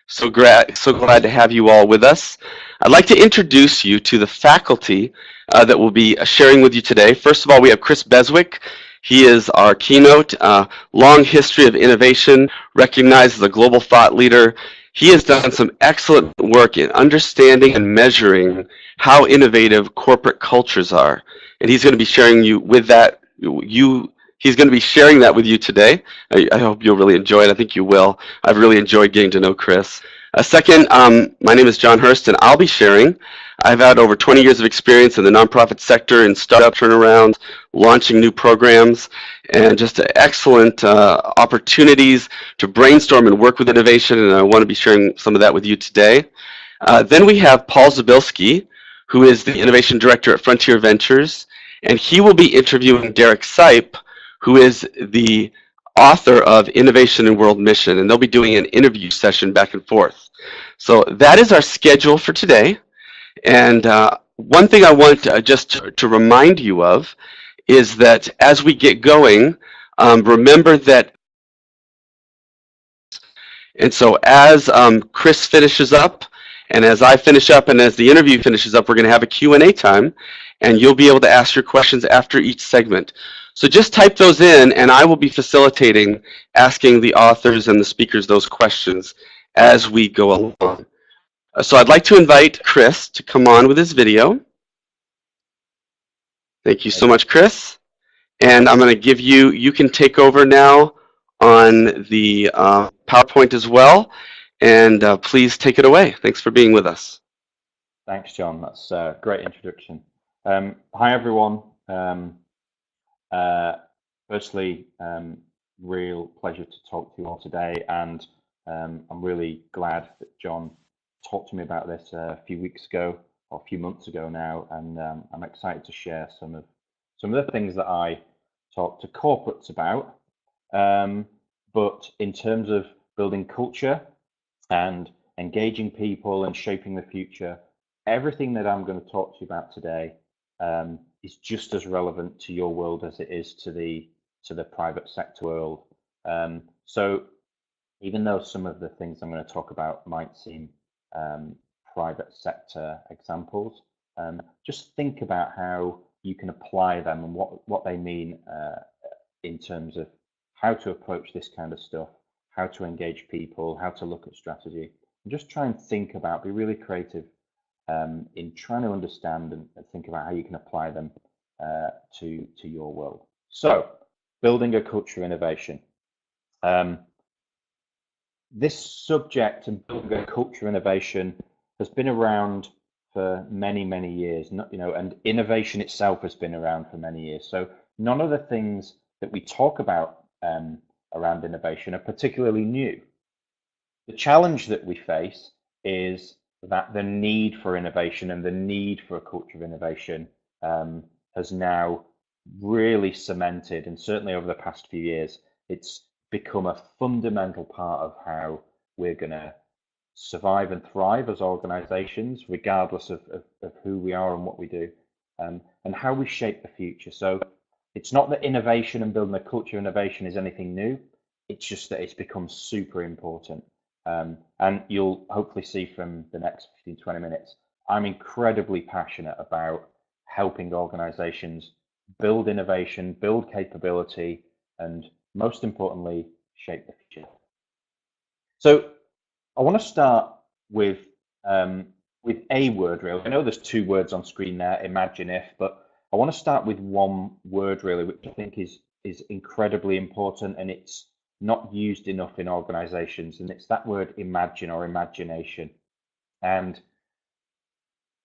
So glad to have you all with us. I'd like to introduce you to the faculty that will be sharing with you today. First of all, we have Chris Beswick. He is our keynote, long history of innovation, recognized as a global thought leader. He has done some excellent work in understanding and measuring how innovative corporate cultures are. And he's going to be sharing you with that. He's going to be sharing that with you today. I hope you'll really enjoy it. I think you will. I've really enjoyed getting to know Chris. Second, my name is John Hurst, and I'll be sharing. I've had over 20 years of experience in the nonprofit sector in startup turnarounds, launching new programs, and just excellent opportunities to brainstorm and work with innovation, and I want to be sharing some of that with you today. Then we have Paul Zabilski, who is the Innovation Director at Frontier Ventures, and he will be interviewing Derek Sipe, who is the author of Innovation and World Mission, and they'll be doing an interview session back and forth. So that is our schedule for today. And one thing I want just to remind you of is that as we get going, remember that, and so as Chris finishes up, and as I finish up, and as the interview finishes up, we're going to have a Q&A time, and you'll be able to ask your questions after each segment. So just type those in, and I will be facilitating asking the authors and the speakers those questions as we go along. So I'd like to invite Chris to come on with his video. Thank you so much, Chris. And I'm going to give you, you can take over now on the PowerPoint as well. And please take it away. Thanks for being with us. Thanks, John. That's a great introduction. Hi, everyone. Firstly, real pleasure to talk to you all today, and I'm really glad that John talked to me about this a few weeks ago, or a few months ago now, and I'm excited to share some of the things that I talk to corporates about. But in terms of building culture and engaging people and shaping the future, everything that I'm going to talk to you about today is just as relevant to your world as it is to the private sector world. So even though some of the things I'm going to talk about might seem private sector examples, just think about how you can apply them and what they mean in terms of how to approach this kind of stuff, how to engage people, how to look at strategy, and just try and think about, be really creative in trying to understand and think about how you can apply them to your world. So, building a culture of innovation. This subject and building a culture of innovation has been around for many, many years. And innovation itself has been around for many years. So none of the things that we talk about around innovation are particularly new. The challenge that we face is that the need for innovation and the need for a culture of innovation has now really cemented, and certainly over the past few years, it's become a fundamental part of how we're going to survive and thrive as organizations, regardless of who we are and what we do, and how we shape the future. So it's not that innovation and building a culture of innovation is anything new, it's just that it's become super important. And you'll hopefully see from the next 15-20 minutes, I'm incredibly passionate about helping organizations build innovation, build capability, and most importantly, shape the future. So I want to start with a word, really. I know there's two words on screen there, imagine if, but I want to start with one word, really, which I think is incredibly important, and it's not used enough in organizations, and it's that word imagine or imagination. And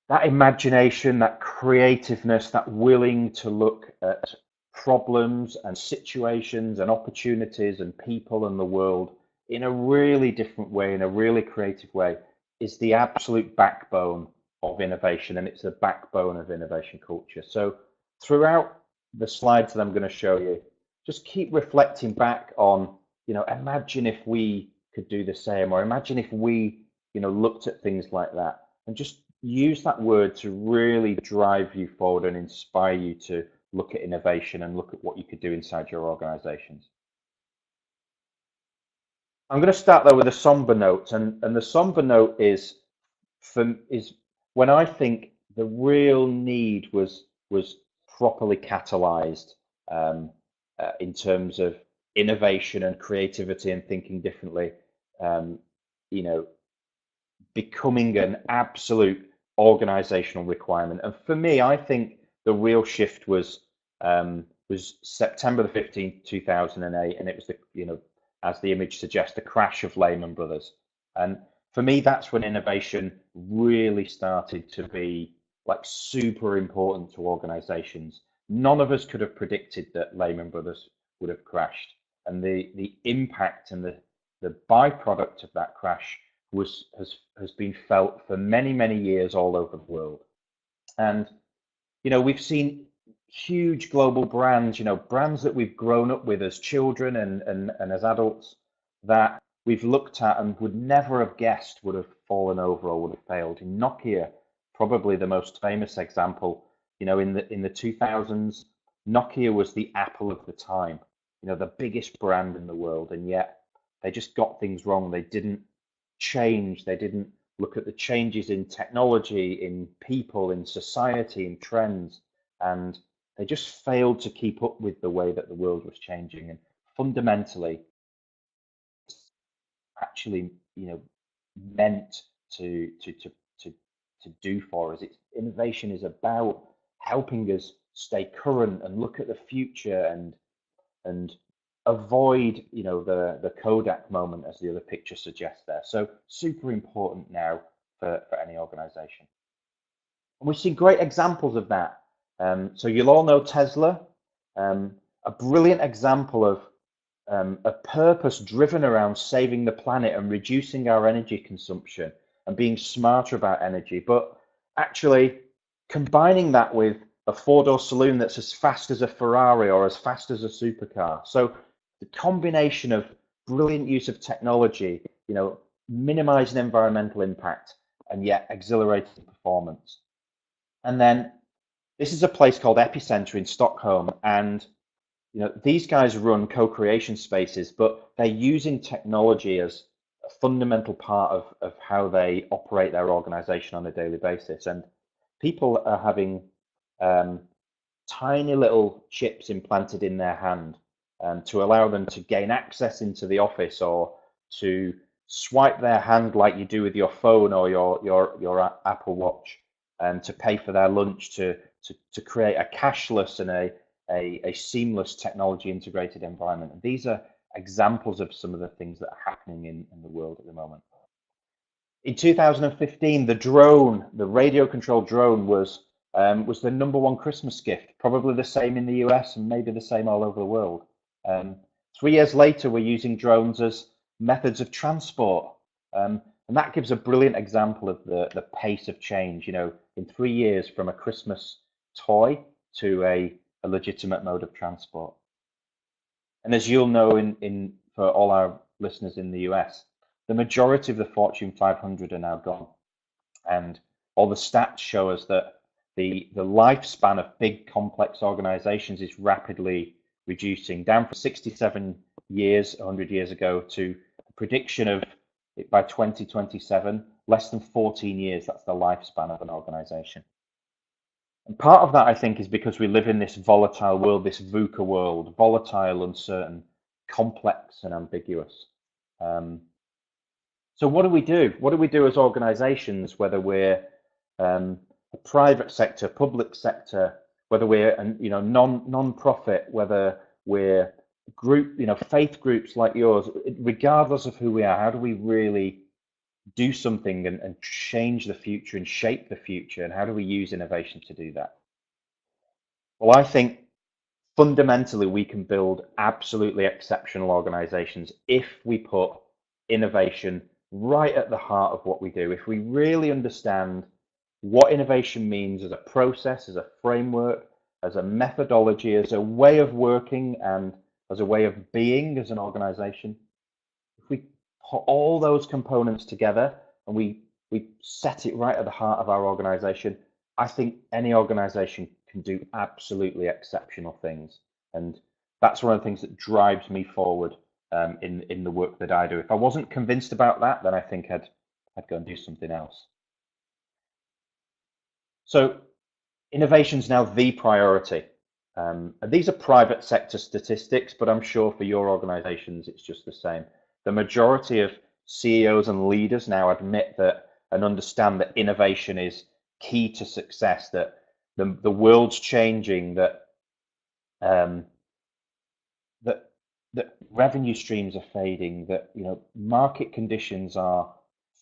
that imagination, that creativeness, that willing to look at problems and situations and opportunities and people and the world in a really different way, in a really creative way, is the absolute backbone of innovation, and it's the backbone of innovation culture. So throughout the slides that I'm going to show you, just keep reflecting back on, imagine if we could do the same, or imagine if we, looked at things like that, and just use that word to really drive you forward and inspire you to look at innovation and look at what you could do inside your organizations. I'm going to start though with a somber note, and the somber note is when I think the real need was properly catalyzed um, in terms of innovation and creativity and thinking differently. Um, you know, becoming an absolute organizational requirement. And for me, I think the real shift was September the 15th, 2008, and it was as the image suggests, the crash of Lehman Brothers. And for me, that's when innovation really started to be like super important to organizations. None of us could have predicted that Lehman Brothers would have crashed, and the impact and the byproduct of that crash has been felt for many years all over the world. And we've seen huge global brands, brands that we've grown up with as children and as adults, that we've looked at and would never have guessed would have fallen over or would have failed. In Nokia, probably the most famous example, in the 2000s, Nokia was the Apple of the time, the biggest brand in the world, and yet they just got things wrong. They didn't change. They didn't look at the changes in technology, in people, in society, in trends, and they just failed to keep up with the way that the world was changing. And fundamentally, actually, meant to do for us. Innovation is about helping us stay current and look at the future and avoid, the Kodak moment, as the other picture suggests there. So super important now for any organization. And we've seen great examples of that. So you'll all know Tesla, a brilliant example of a purpose driven around saving the planet and reducing our energy consumption and being smarter about energy, but actually combining that with a four-door saloon that's as fast as a Ferrari or as fast as a supercar. So the combination of brilliant use of technology, minimizing environmental impact and yet exhilarating performance. And then this is a place called Epicenter in Stockholm, and these guys run co-creation spaces, but they're using technology as a fundamental part of how they operate their organization on a daily basis. And people are having tiny little chips implanted in their hand to allow them to gain access into the office, or to swipe their hand like you do with your phone or your Apple Watch, and to pay for their lunch, to create a cashless and a seamless technology integrated environment. And these are examples of some of the things that are happening in the world at the moment. In 2015, the radio controlled drone was the #1 Christmas gift, probably the same in the US and maybe the same all over the world. 3 years later, we're using drones as methods of transport. And that gives a brilliant example of the pace of change, in 3 years from a Christmas toy to a legitimate mode of transport. And as you'll know, for all our listeners in the US, the majority of the Fortune 500 are now gone. And all the stats show us that the lifespan of big complex organizations is rapidly reducing, down from 67 years 100 years ago to a prediction of it by 2027, less than 14 years. That's the lifespan of an organization. And part of that, I think, is because we live in this volatile world, this VUCA world, volatile, uncertain, complex, and ambiguous. So what do we do? What do we do as organizations, whether we're a private sector, public sector, whether we're non-profit, whether we're group, faith groups like yours, regardless of who we are, how do we really do something and change the future and shape the future, and how do we use innovation to do that? Well, I think fundamentally we can build absolutely exceptional organizations if we put innovation right at the heart of what we do. If we really understand what innovation means as a process, as a framework, as a methodology, as a way of working, and as a way of being as an organization, if we put all those components together and we set it right at the heart of our organization, I think any organization can do absolutely exceptional things. And that's one of the things that drives me forward in the work that I do. If I wasn't convinced about that, then I think I'd go and do something else. So innovation is now the priority. And these are private sector statistics, but I'm sure for your organizations, it's just the same. The majority of CEOs and leaders now admit that and understand that innovation is key to success, that the world's changing, that that revenue streams are fading, that market conditions are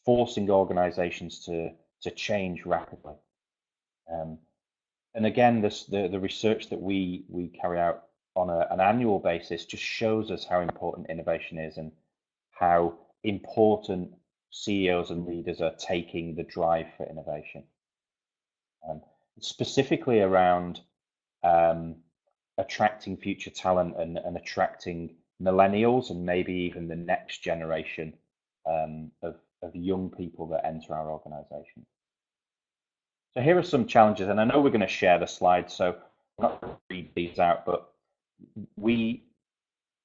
forcing organizations to change rapidly. And again, the research that we carry out on an annual basis just shows us how important innovation is and how important CEOs and leaders are taking the drive for innovation. Specifically around attracting future talent and attracting millennials and maybe even the next generation of young people that enter our organization. So here are some challenges, and I know we're going to share the slides, so I'm not going to read these out, but we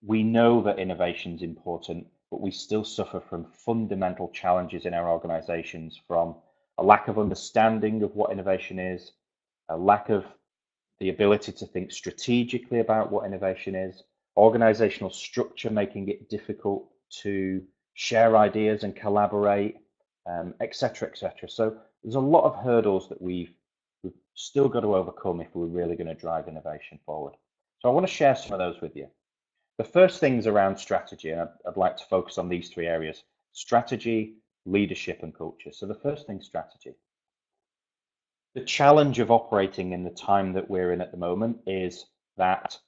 know that innovation is important, but we still suffer from fundamental challenges in our organizations, from a lack of understanding of what innovation is, a lack of the ability to think strategically about what innovation is, organizational structure making it difficult to share ideas and collaborate, et cetera, et cetera. So there's a lot of hurdles that we've still got to overcome if we're really going to drive innovation forward. So I want to share some of those with you. The first thing's around strategy, and I'd like to focus on these three areas: strategy, leadership, and culture. So the first thing, strategy. The challenge of operating in the time that we're in at the moment is that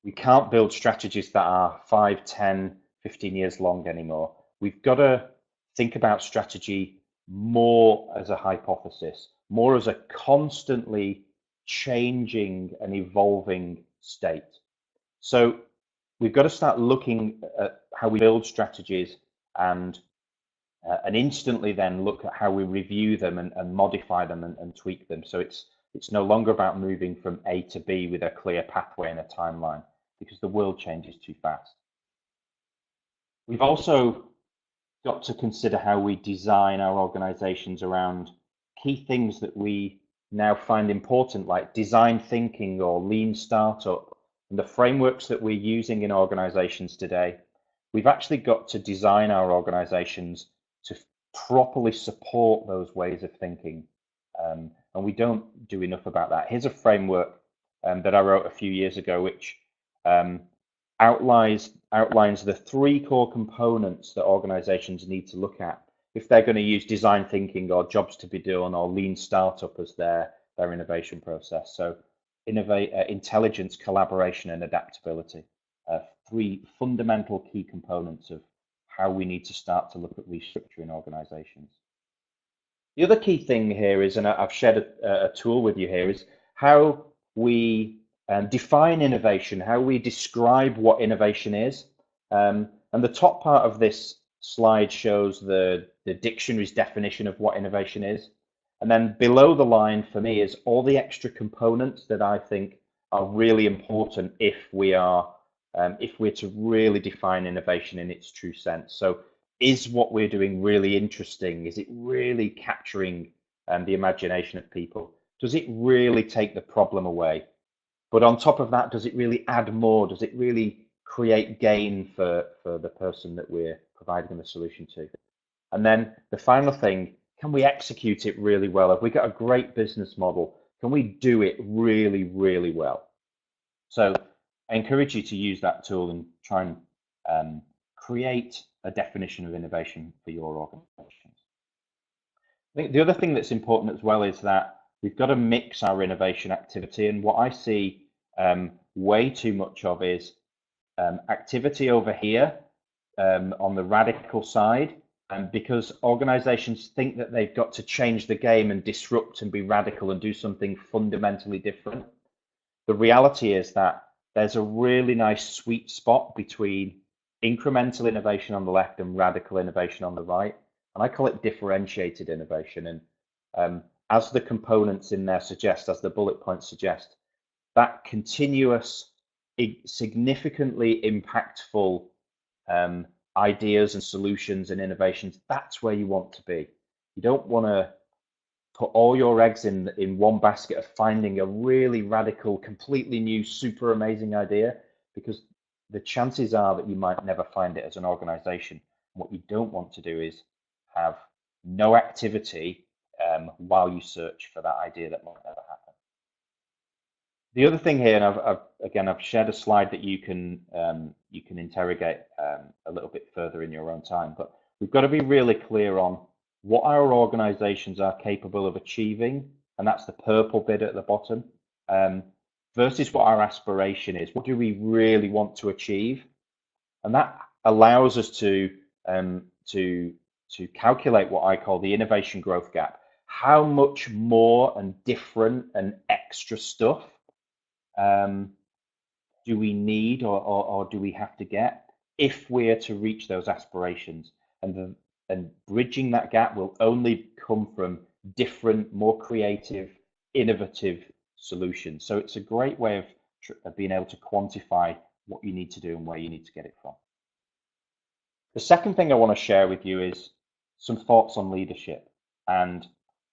we can't build strategies that are 5, 10, 15 years long anymore. We've got to think about strategy more as a hypothesis, more as a constantly changing and evolving state. So we've got to start looking at how we build strategies and instantly then look at how we review them and modify them and tweak them. So it's no longer about moving from A to B with a clear pathway and a timeline, because the world changes too fast. We've also got to consider how we design our organizations around key things that we now find important, like design thinking or lean startup, and the frameworks that we're using in organizations today. We've actually got to design our organizations to properly support those ways of thinking. And we don't do enough about that. Here's a framework that I wrote a few years ago, which outlines the three core components that organizations need to look at if they're going to use design thinking or jobs to be done or lean startup as their innovation process. So intelligence, collaboration, and adaptability. Three fundamental key components of how we need to start to look at restructuring organizations. The other key thing here is, and I've shared a tool with you here, is how we define innovation, how we describe what innovation is. And the top part of this slide shows the dictionary's definition of what innovation is. And then below the line for me is all the extra components that I think are really important if we're to really define innovation in its true sense. So is what we're doing really interesting? Is it really capturing the imagination of people? Does it really take the problem away? But on top of that, does it really add more? Does it really create gain for the person that we're providing the solution to? And then the final thing, can we execute it really well? Have we got a great business model? Can we do it really, really well? So I encourage you to use that tool and try and create a definition of innovation for your organizations. I think the other thing that's important as well is that we've got to mix our innovation activity. And what I see way too much of is activity over here on the radical side, because organizations think that they've got to change the game and disrupt and be radical and do something fundamentally different. The reality is that there's a really nice sweet spot between incremental innovation on the left and radical innovation on the right. And I call it differentiated innovation. And as the components in there suggest, as the bullet points suggest, that continuous, significantly impactful ideas and solutions and innovations, that's where you want to be. You don't want to put all your eggs in one basket of finding a really radical, completely new, super amazing idea, because the chances are that you might never find it as an organization. What you don't want to do is have no activity while you search for that idea that might never happen. The other thing here, and I've shared a slide that you can interrogate a little bit further in your own time, but we've got to be really clear on what our organizations are capable of achieving, and that's the purple bit at the bottom, versus what our aspiration is. What do we really want to achieve? And that allows us to calculate what I call the innovation growth gap. How much more and different and extra stuff do we need or do we have to get if we're to reach those aspirations? And bridging that gap will only come from different, more creative, innovative solutions. So it's a great way of being able to quantify what you need to do and where you need to get it from. The second thing I want to share with you is some thoughts on leadership. And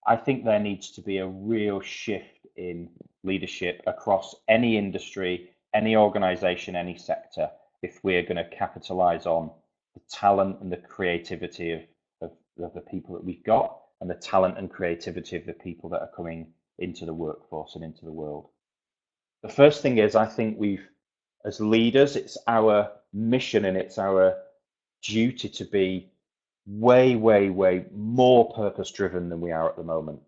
I think there needs to be a real shift in leadership across any industry, any organization, any sector, if we're going to capitalize on the talent and the creativity of the people that we've got, and the talent and creativity of the people that are coming into the workforce and into the world. The first thing is, I think as leaders, it's our mission and it's our duty to be way, way, way more purpose-driven than we are at the moment.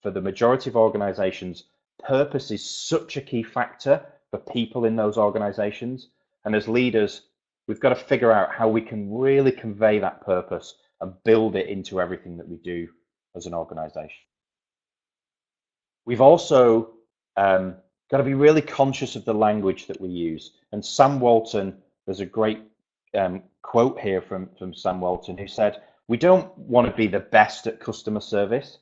For the majority of organizations, purpose is such a key factor for people in those organizations. And as leaders, we've got to figure out how we can really convey that purpose and build it into everything that we do as an organization. We've also got to be really conscious of the language that we use. And Sam Walton, there's a great quote here from Sam Walton, who said, "We don't want to be the best at customer service.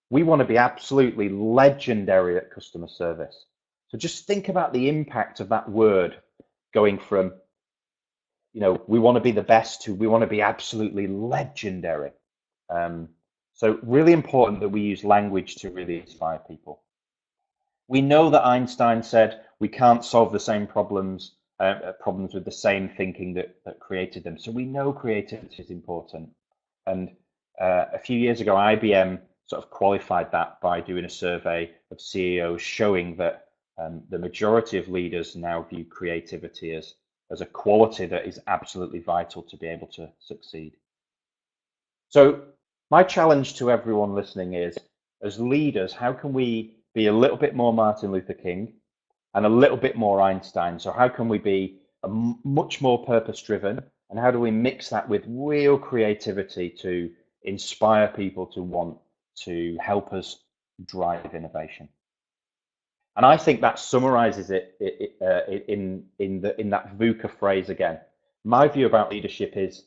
We want to be absolutely legendary at customer service." So just think about the impact of that word going from, we want to be the best to we want to be absolutely legendary. So really important that we use language to really inspire people. We know that Einstein said we can't solve the same problems with the same thinking that created them. So we know creativity is important. And a few years ago, IBM sort of qualified that by doing a survey of CEOs showing that the majority of leaders now view creativity as a quality that is absolutely vital to be able to succeed. So my challenge to everyone listening is, as leaders, how can we be a little bit more Martin Luther King and a little bit more Einstein? So how can we be much more purpose-driven, and how do we mix that with real creativity to inspire people to want to help us drive innovation? And I think that summarizes it in that VUCA phrase again. My view about leadership is,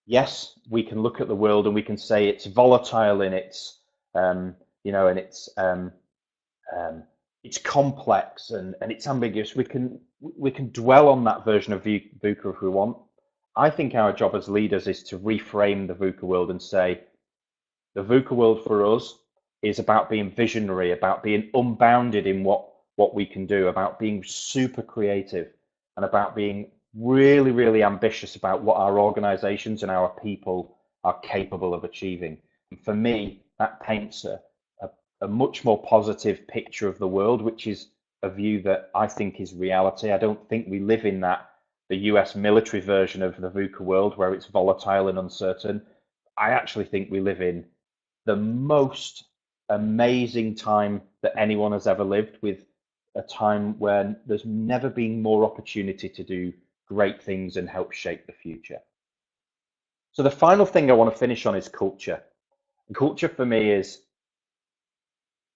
yes, we can look at the world and we can say it's volatile and it's and it's complex and it's ambiguous. We can dwell on that version of VUCA if we want. I think our job as leaders is to reframe the VUCA world and say the VUCA world for us is about being visionary, about being unbounded in what we can do, about being super creative, and about being really, really ambitious about what our organizations and our people are capable of achieving. And for me, that paints a much more positive picture of the world, which is a view that I think is reality. I don't think we live in the US military version of the VUCA world where it's volatile and uncertain. I actually think we live in the most amazing time that anyone has ever lived, with a time when there's never been more opportunity to do great things and help shape the future. So the final thing I want to finish on is culture. And culture for me is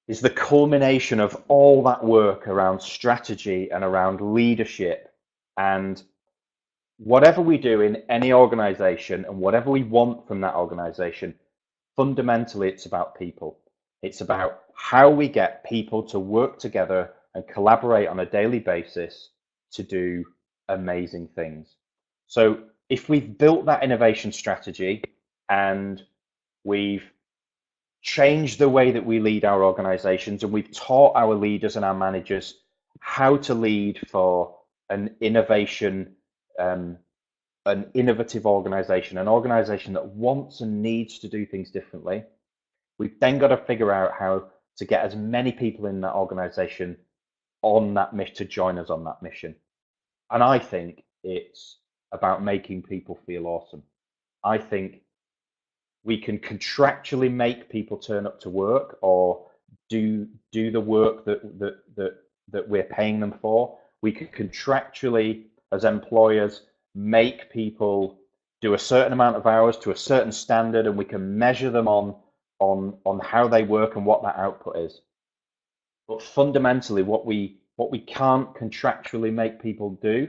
the culmination of all that work around strategy and around leadership. And whatever we do in any organization and whatever we want from that organization, fundamentally it's about people. It's about how we get people to work together and collaborate on a daily basis to do amazing things. So if we've built that innovation strategy and we've changed the way that we lead our organizations and we've taught our leaders and our managers how to lead for an innovation, an innovative organization, an organization that wants and needs to do things differently, we've then got to figure out how to get as many people in that organization on that mission to join us on that mission. And I think it's about making people feel awesome. I think we can contractually make people turn up to work or do the work that we're paying them for. We can contractually, as employers, make people do a certain amount of hours to a certain standard, and we can measure them on how they work and what that output is. But fundamentally, what we can't contractually make people do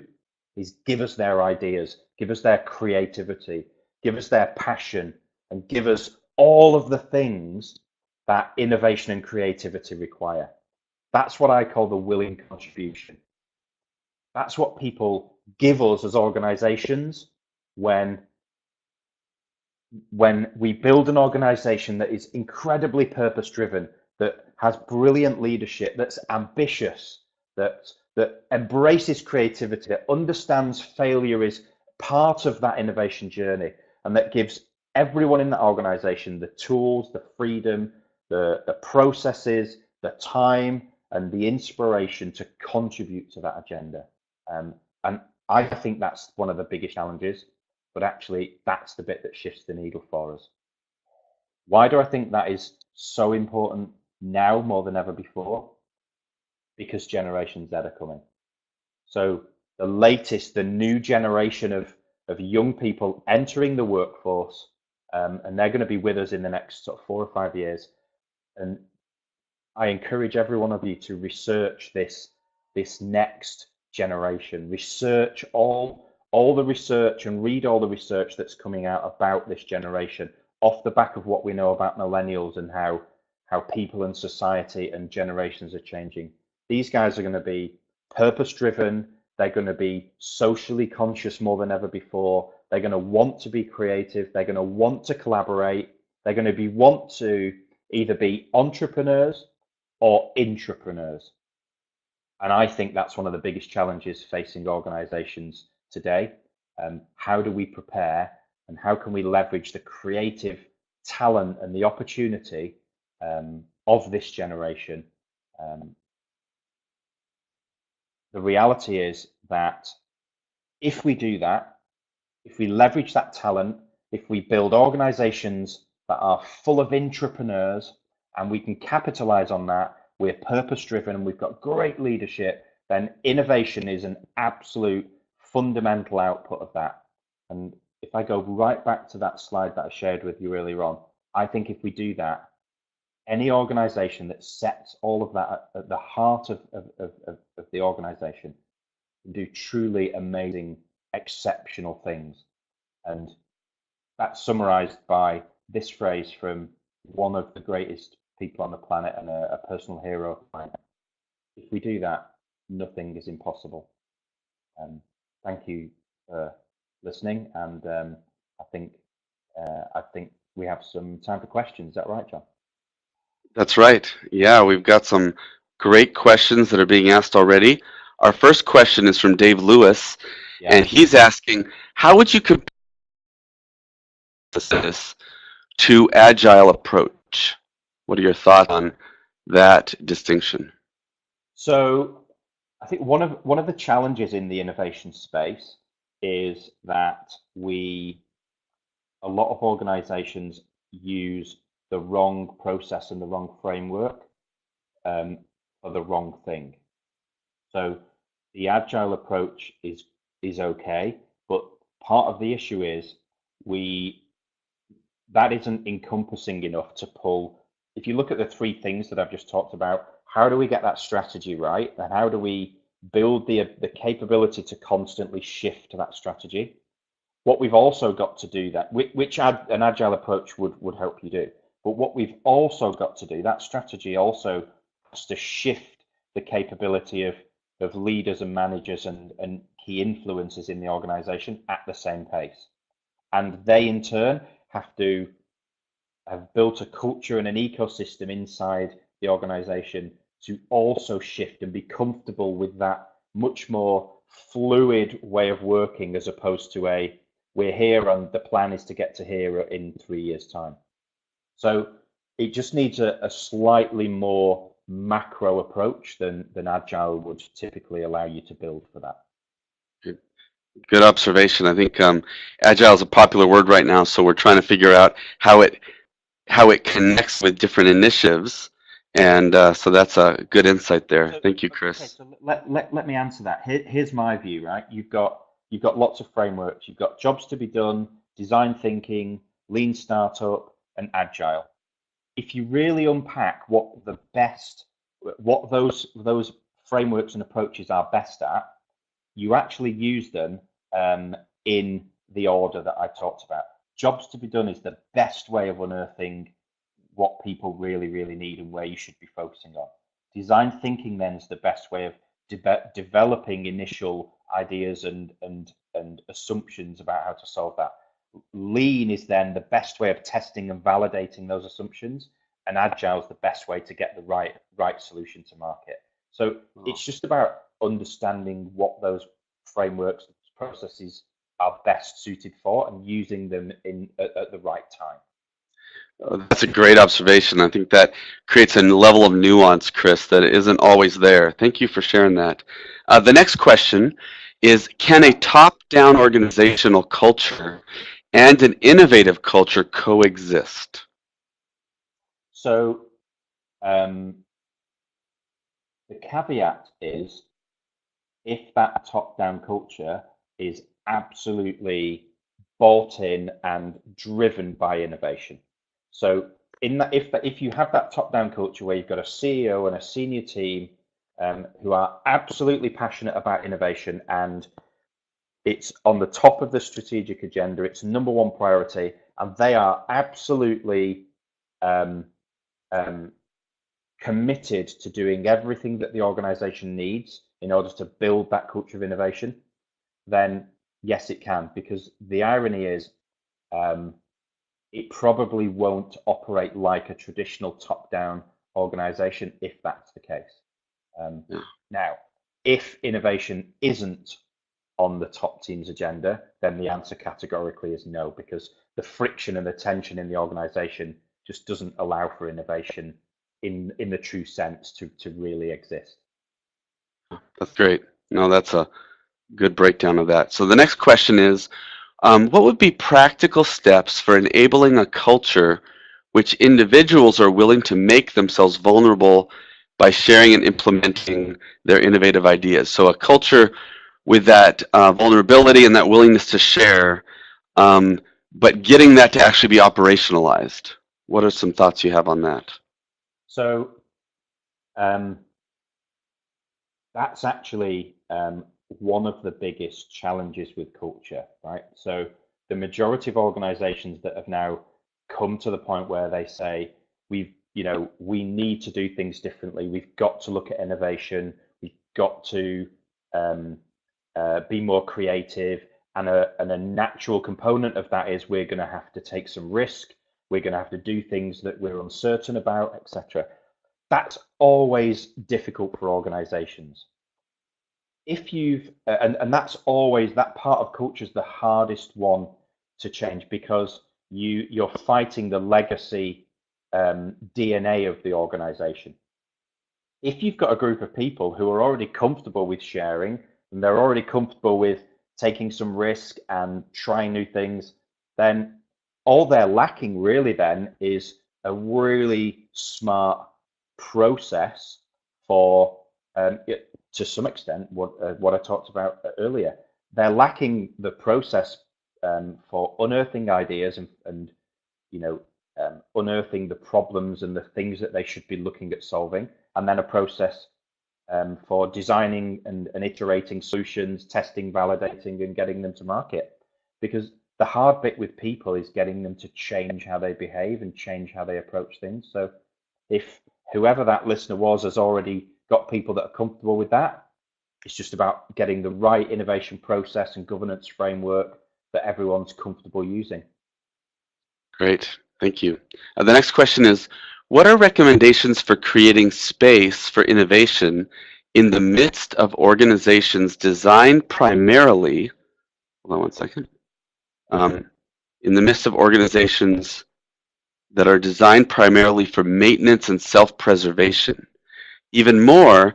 is give us their ideas, give us their creativity, give us their passion, and give us all of the things that innovation and creativity require. That's what I call the willing contribution. That's what people give us as organizations when we build an organization that is incredibly purpose driven, that has brilliant leadership, that's ambitious, that embraces creativity, that understands failure is part of that innovation journey, and that gives everyone in that organization the tools, the freedom, the processes, the time, and the inspiration to contribute to that agenda. And I think that's one of the biggest challenges, but actually that's the bit that shifts the needle for us. Why do I think that is so important now more than ever before? Because Generation Z are coming. So the new generation of young people entering the workforce, and they're going to be with us in the next sort of 4 or 5 years. And I encourage every one of you to research this next generation. Research all the research and read all the research that's coming out about this generation off the back of what we know about millennials and how people and society and generations are changing. These guys are going to be purpose driven. They're going to be socially conscious more than ever before. They're going to want to be creative. They're going to want to collaborate. They're going to want to either be entrepreneurs or intrapreneurs. And I think that's one of the biggest challenges facing organizations today. How do we prepare and how can we leverage the creative talent and the opportunity of this generation? The reality is that if we do that, if we leverage that talent, if we build organizations that are full of intrapreneurs and we can capitalize on that, we're purpose driven and we've got great leadership, then innovation is an absolute fundamental output of that. And if I go right back to that slide that I shared with you earlier on, I think if we do that, any organization that sets all of that at the heart of the organization can do truly amazing, exceptional things. And that's summarized by this phrase from one of the greatest people on the planet and a personal hero of mine. If we do that, nothing is impossible. Thank you for listening, and I think we have some time for questions. Is that right, John? That's right. Yeah, we've got some great questions that are being asked already. Our first question is from Dave Lewis, and he's asking, how would you compare this to agile approach? What are your thoughts on that distinction? So I think one of the challenges in the innovation space is that a lot of organizations use the wrong process and the wrong framework for the wrong thing. So the agile approach is okay, but part of the issue is that isn't encompassing enough to pull. If you look at the 3 things that I've just talked about, how do we get that strategy right, and how do we build the capability to constantly shift to that strategy? What we've also got to do that, which an agile approach would help you do, but what we've also got to do, that strategy also has to shift the capability of of leaders and managers and key influencers in the organization at the same pace. And they in turn have to have built a culture and an ecosystem inside the organization to also shift and be comfortable with that much more fluid way of working, as opposed to a we're here and the plan is to get to here in 3 years' time. So it just needs a slightly more macro approach than Agile would typically allow you to build for that. Good observation. I think agile is a popular word right now, so we're trying to figure out how it connects with different initiatives, and so that's a good insight there. Thank you, Chris. Okay, so let me answer that. Here's my view, right? You've got lots of frameworks. You've got jobs to be done, design thinking, lean startup, and agile. If you really unpack what those frameworks and approaches are best at, you actually use them in the order that I talked about. Jobs to be done is the best way of unearthing what people really, really need and where you should be focusing on. Design thinking then is the best way of developing initial ideas and assumptions about how to solve that. Lean is then the best way of testing and validating those assumptions, and agile is the best way to get the right solution to market. So it's just about understanding what those frameworks, processes are best suited for, and using them at the right time. That's a great observation. I think that creates a level of nuance, Chris, that isn't always there. Thank you for sharing that. The next question is, can a top-down organizational culture and an innovative culture coexist? So the caveat is, if that top-down culture is absolutely bought in and driven by innovation. So in that, if you have that top-down culture where you've got a CEO and a senior team who are absolutely passionate about innovation, and it's on the top of the strategic agenda, it's number one priority, and they are absolutely committed to doing everything that the organization needs in order to build that culture of innovation, then yes, it can. Because the irony is, it probably won't operate like a traditional top-down organization if that's the case. Now, if innovation isn't on the top team's agenda, then the answer categorically is no, because the friction and the tension in the organization just doesn't allow for innovation in the true sense to really exist. That's great. No, that's a good breakdown of that. So the next question is, what would be practical steps for enabling a culture which individuals are willing to make themselves vulnerable by sharing and implementing their innovative ideas? So a culture with that vulnerability and that willingness to share, but getting that to actually be operationalized. What are some thoughts you have on that? So that's actually one of the biggest challenges with culture, right? So the majority of organizations that have now come to the point where they say, we need to do things differently. We've got to look at innovation. We've got to be more creative. And a natural component of that is we're going to have to take some risk. We're going to have to do things that we're uncertain about, etc. That's always difficult for organizations. If you've and that's always, that part of culture is the hardest one to change, because you're fighting the legacy DNA of the organization. If you've got a group of people who are already comfortable with sharing, and they're already comfortable with taking some risk and trying new things, then all they're lacking really then is a really smart process for to some extent what I talked about earlier. They're lacking the process for unearthing ideas and unearthing the problems and the things that they should be looking at solving, and then a process for designing and iterating solutions, testing, validating, and getting them to market. Because the hard bit with people is getting them to change how they behave and change how they approach things. So if whoever that listener was has already got people that are comfortable with that, It's just about getting the right innovation process and governance framework that everyone's comfortable using. Great, thank you. The next question is, what are recommendations for creating space for innovation in the midst of organizations designed primarily, hold on one second, in the midst of organizations that are designed primarily for maintenance and self-preservation? Even more,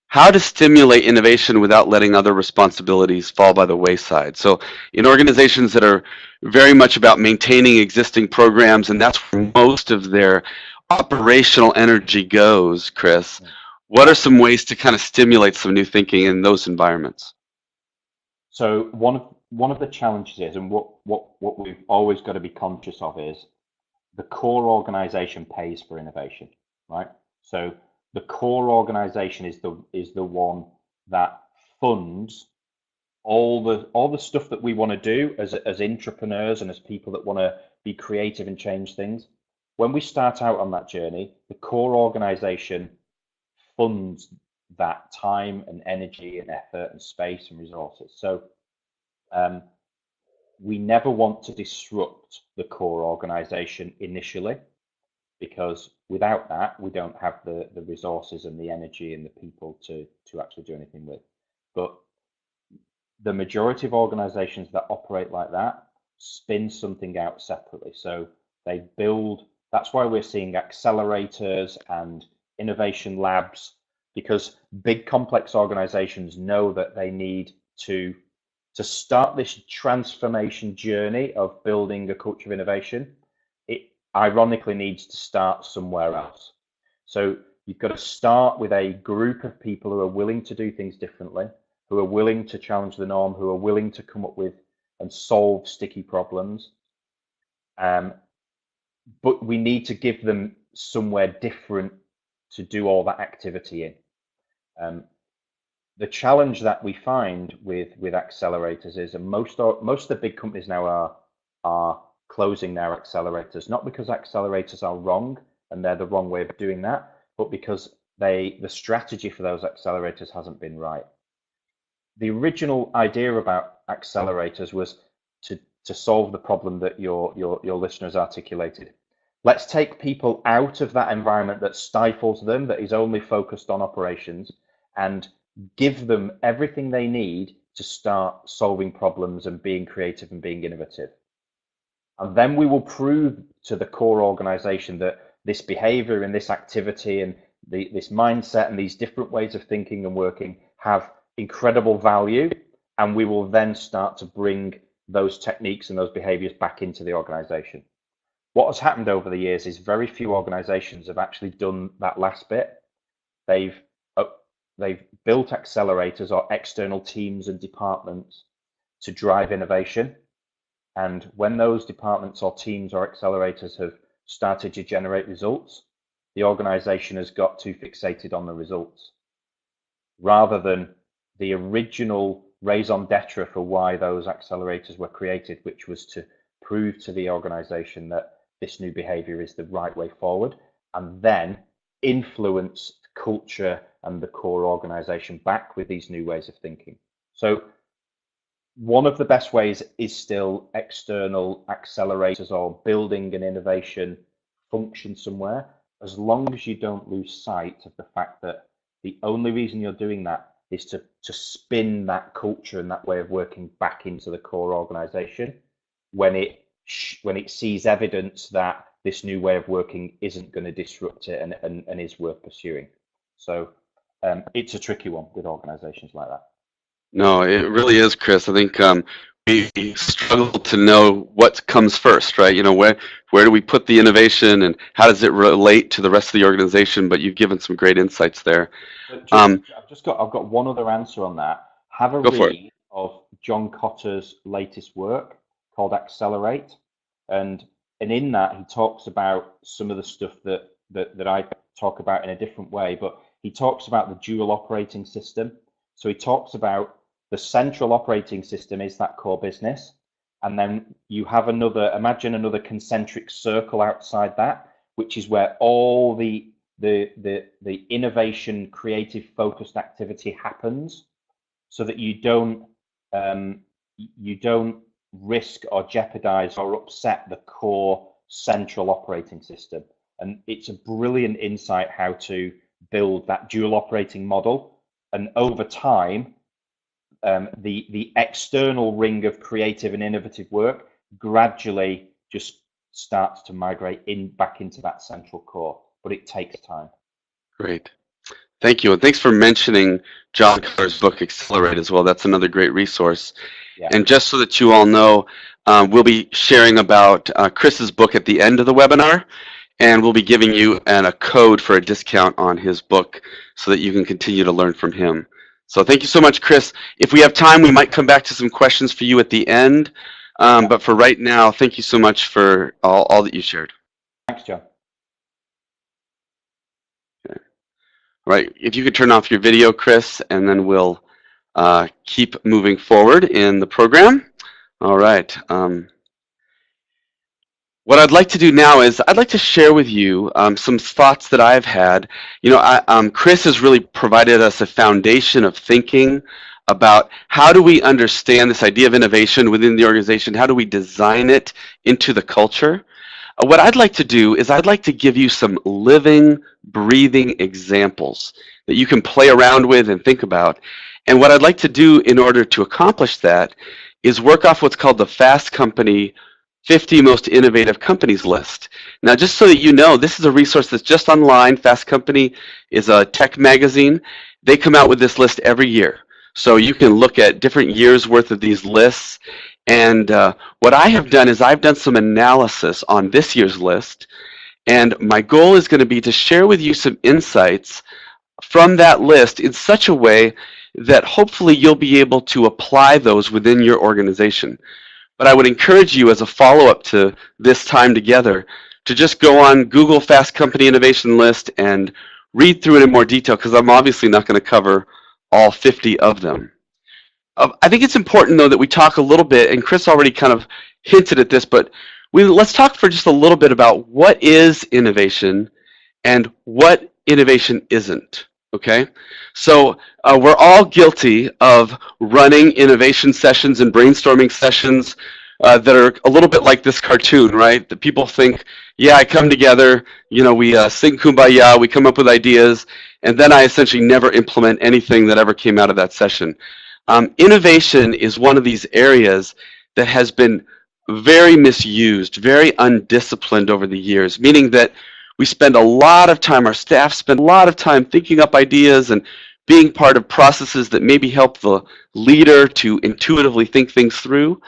how to stimulate innovation without letting other responsibilities fall by the wayside. So in organizations that are very much about maintaining existing programs, and that's where most of their operational energy goes, Chris, what are some ways to kind of stimulate some new thinking in those environments? So one of the challenges is, and what we've always got to be conscious of is, the core organization pays for innovation, right? So the core organization is the one that funds all the stuff that we want to do as entrepreneurs and as people that want to be creative and change things. When we start out on that journey, the core organization funds that time and energy and effort and space and resources. So we never want to disrupt the core organization initially, because without that, we don't have the resources and the energy and the people to actually do anything with. But the majority of organizations that operate like that spin something out separately. So they build, that's why we're seeing accelerators and innovation labs, because big complex organizations know that they need to start this transformation journey of building a culture of innovation. It ironically needs to start somewhere else. So you've got to start with a group of people who are willing to do things differently, who are willing to challenge the norm, who are willing to come up with and solve sticky problems. But we need to give them somewhere different to do all that activity in. The challenge that we find with accelerators is, and most of the big companies now are closing their accelerators, not because accelerators are wrong and they're the wrong way of doing that, but because the strategy for those accelerators hasn't been right. The original idea about accelerators was to solve the problem that your listeners articulated. Let's take people out of that environment that stifles them, that is only focused on operations, and give them everything they need to start solving problems and being creative and being innovative. And then we will prove to the core organization that this behavior and this activity and this mindset and these different ways of thinking and working have incredible value. And we will then start to bring those techniques and those behaviors back into the organization. What has happened over the years is very few organizations have actually done that last bit. They've built accelerators or external teams and departments to drive innovation. And when those departments or teams or accelerators have started to generate results, the organization has got too fixated on the results, rather than the original raison d'etre for why those accelerators were created, which was to prove to the organization that this new behavior is the right way forward, and then influence culture and the core organization back with these new ways of thinking. So one of the best ways is still external accelerators or building an innovation function somewhere, as long as you don't lose sight of the fact that the only reason you're doing that is to spin that culture and that way of working back into the core organization when it sees evidence that this new way of working isn't going to disrupt it and is worth pursuing. So it's a tricky one with organizations like that. No, it really is, Chris. I think we struggle to know what comes first, right? You know, where do we put the innovation and how does it relate to the rest of the organization? But you've given some great insights there. I've got one other answer on that. Have a Go for it. read of John Kotter's latest work called Accelerate, and in that he talks about some of the stuff that I talk about in a different way, but he talks about the dual operating system. So he talks about the central operating system is that core business, and then you have imagine another concentric circle outside that, which is where all the innovation, creative, focused activity happens. so that you don't risk or jeopardize or upset the core central operating system. And it's a brilliant insight how to build that dual operating model. And over time, the external ring of creative and innovative work gradually just starts to migrate back into that central core, but it takes time. Great. Thank you. And thanks for mentioning John Keller's book, Accelerate, as well. That's another great resource. Yeah. And just so that you all know, we'll be sharing about Chris's book at the end of the webinar, and we'll be giving you a code for a discount on his book so that you can continue to learn from him. So thank you so much, Chris. If we have time, we might come back to some questions for you at the end. But for right now, thank you so much for all that you shared. Thanks, John. Okay. All right, if you could turn off your video, Chris, and then we'll keep moving forward in the program. All right. What I'd like to do now is I'd like to share with you some thoughts that I've had. You know, Chris has really provided us a foundation of thinking about how do we understand this idea of innovation within the organization, how do we design it into the culture. What I'd like to do is I'd like to give you some living, breathing examples that you can play around with and think about. And what I'd like to do in order to accomplish that is work off what's called the Fast Company 50 Most Innovative Companies list. Now, just so that you know, this is a resource that's just online. Fast Company is a tech magazine. They come out with this list every year. So you can look at different years worth of these lists. And what I have done is I've done some analysis on this year's list. And my goal is going to be to share with you some insights from that list in such a way that hopefully you'll be able to apply those within your organization. But I would encourage you as a follow-up to this time together to just go on Google Fast Company Innovation List and read through it in more detail, because I'm obviously not going to cover all 50 of them. I think it's important, though, that we talk a little bit, and Chris already kind of hinted at this, but let's talk for just a little bit about what is innovation and what innovation isn't. Okay, so we're all guilty of running innovation sessions and brainstorming sessions that are a little bit like this cartoon, right? That people think, yeah, I come together, you know, we sing Kumbaya, we come up with ideas, and then I essentially never implement anything that ever came out of that session. Innovation is one of these areas that has been very misused, very undisciplined over the years, meaning that we spend a lot of time, our staff spend a lot of time thinking up ideas and being part of processes that maybe help the leader to intuitively think things through,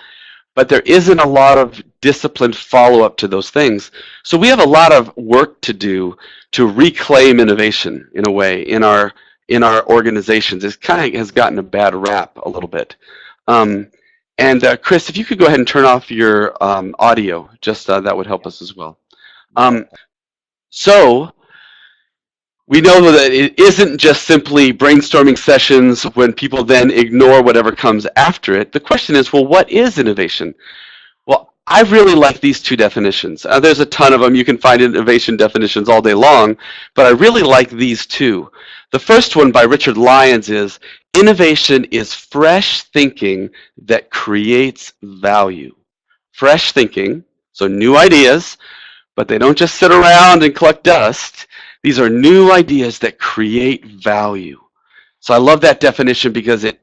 but there isn't a lot of disciplined follow-up to those things. So we have a lot of work to do to reclaim innovation in a way in our organizations. It kind of has gotten a bad rap a little bit. Chris, if you could go ahead and turn off your audio, just that would help us as well. So we know that it isn't just simply brainstorming sessions when people then ignore whatever comes after it. The question is, well, what is innovation? Well, I really like these two definitions. There's a ton of them. You can find innovation definitions all day long, but I really like these two. The first one by Richard Lyons is, innovation is fresh thinking that creates value. Fresh thinking, so new ideas, but they don't just sit around and collect dust. These are new ideas that create value. So I love that definition because it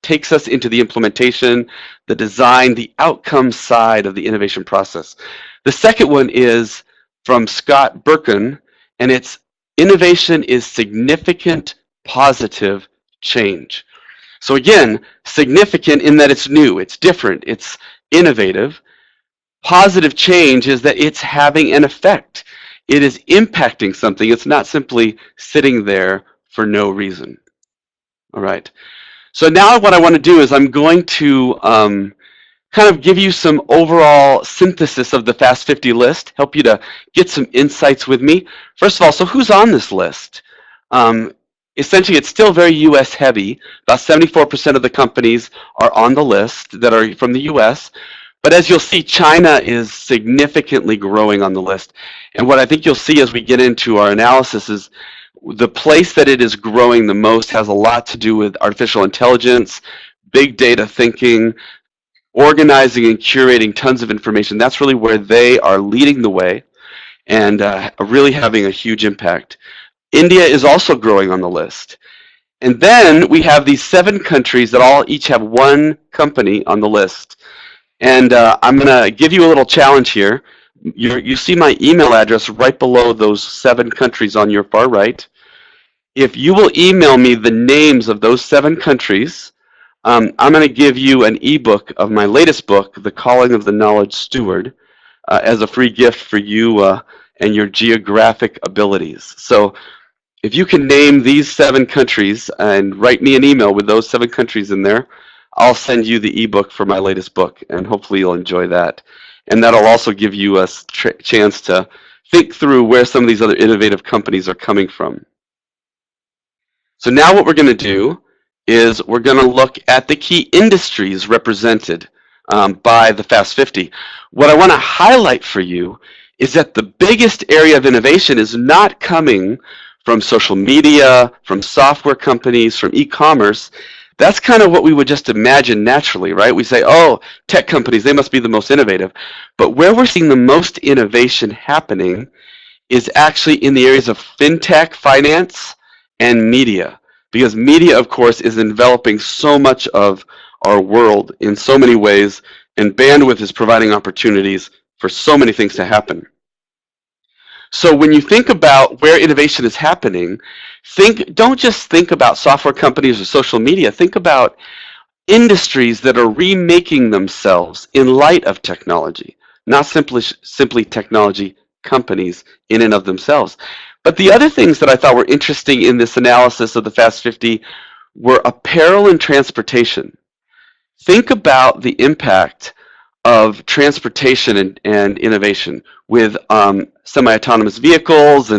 takes us into the implementation, the design, the outcome side of the innovation process. The second one is from Scott Birkin, and it's innovation is significant positive change. So again, significant in that it's new, it's different, it's innovative. Positive change is that it's having an effect. It is impacting something. It's not simply sitting there for no reason. All right. So now what I want to do is I'm going to kind of give you some overall synthesis of the Fast 50 list, help you to get some insights with me. First of all, so who's on this list? Essentially, it's still very U.S. heavy. About 74% of the companies are on the list that are from the U.S., but as you'll see, China is significantly growing on the list. And what I think you'll see as we get into our analysis is The place that it is growing the most has a lot to do with artificial intelligence, big data thinking, organizing and curating tons of information. That's really where they are leading the way and really having a huge impact. India is also growing on the list. And then we have these 7 countries that all each have one company on the list. And I'm going to give you a little challenge here. You see my email address right below those 7 countries on your far right. If you will email me the names of those 7 countries, I'm going to give you an ebook of my latest book, The Calling of the Knowledge Steward, as a free gift for you and your geographic abilities. So if you can name these 7 countries and write me an email with those 7 countries in there, I'll send you the ebook for my latest book, and hopefully you'll enjoy that. And that'll also give you a chance to think through where some of these other innovative companies are coming from. So now what we're going to do is we're going to look at the key industries represented by the Fast 50. What I want to highlight for you is that the biggest area of innovation is not coming from social media, from software companies, from e-commerce. That's kind of what we would just imagine naturally, right? We say, oh, tech companies, they must be the most innovative. But where we're seeing the most innovation happening is actually in the areas of fintech, finance, and media. Because media, of course, is enveloping so much of our world in so many ways, and bandwidth is providing opportunities for so many things to happen. So when you think about where innovation is happening, don't just think about software companies or social media. Think about industries that are remaking themselves in light of technology, not simply technology companies in and of themselves. But the other things that I thought were interesting in this analysis of the Fast 50 were apparel and transportation. Think about the impact of transportation and innovation with semi-autonomous vehicles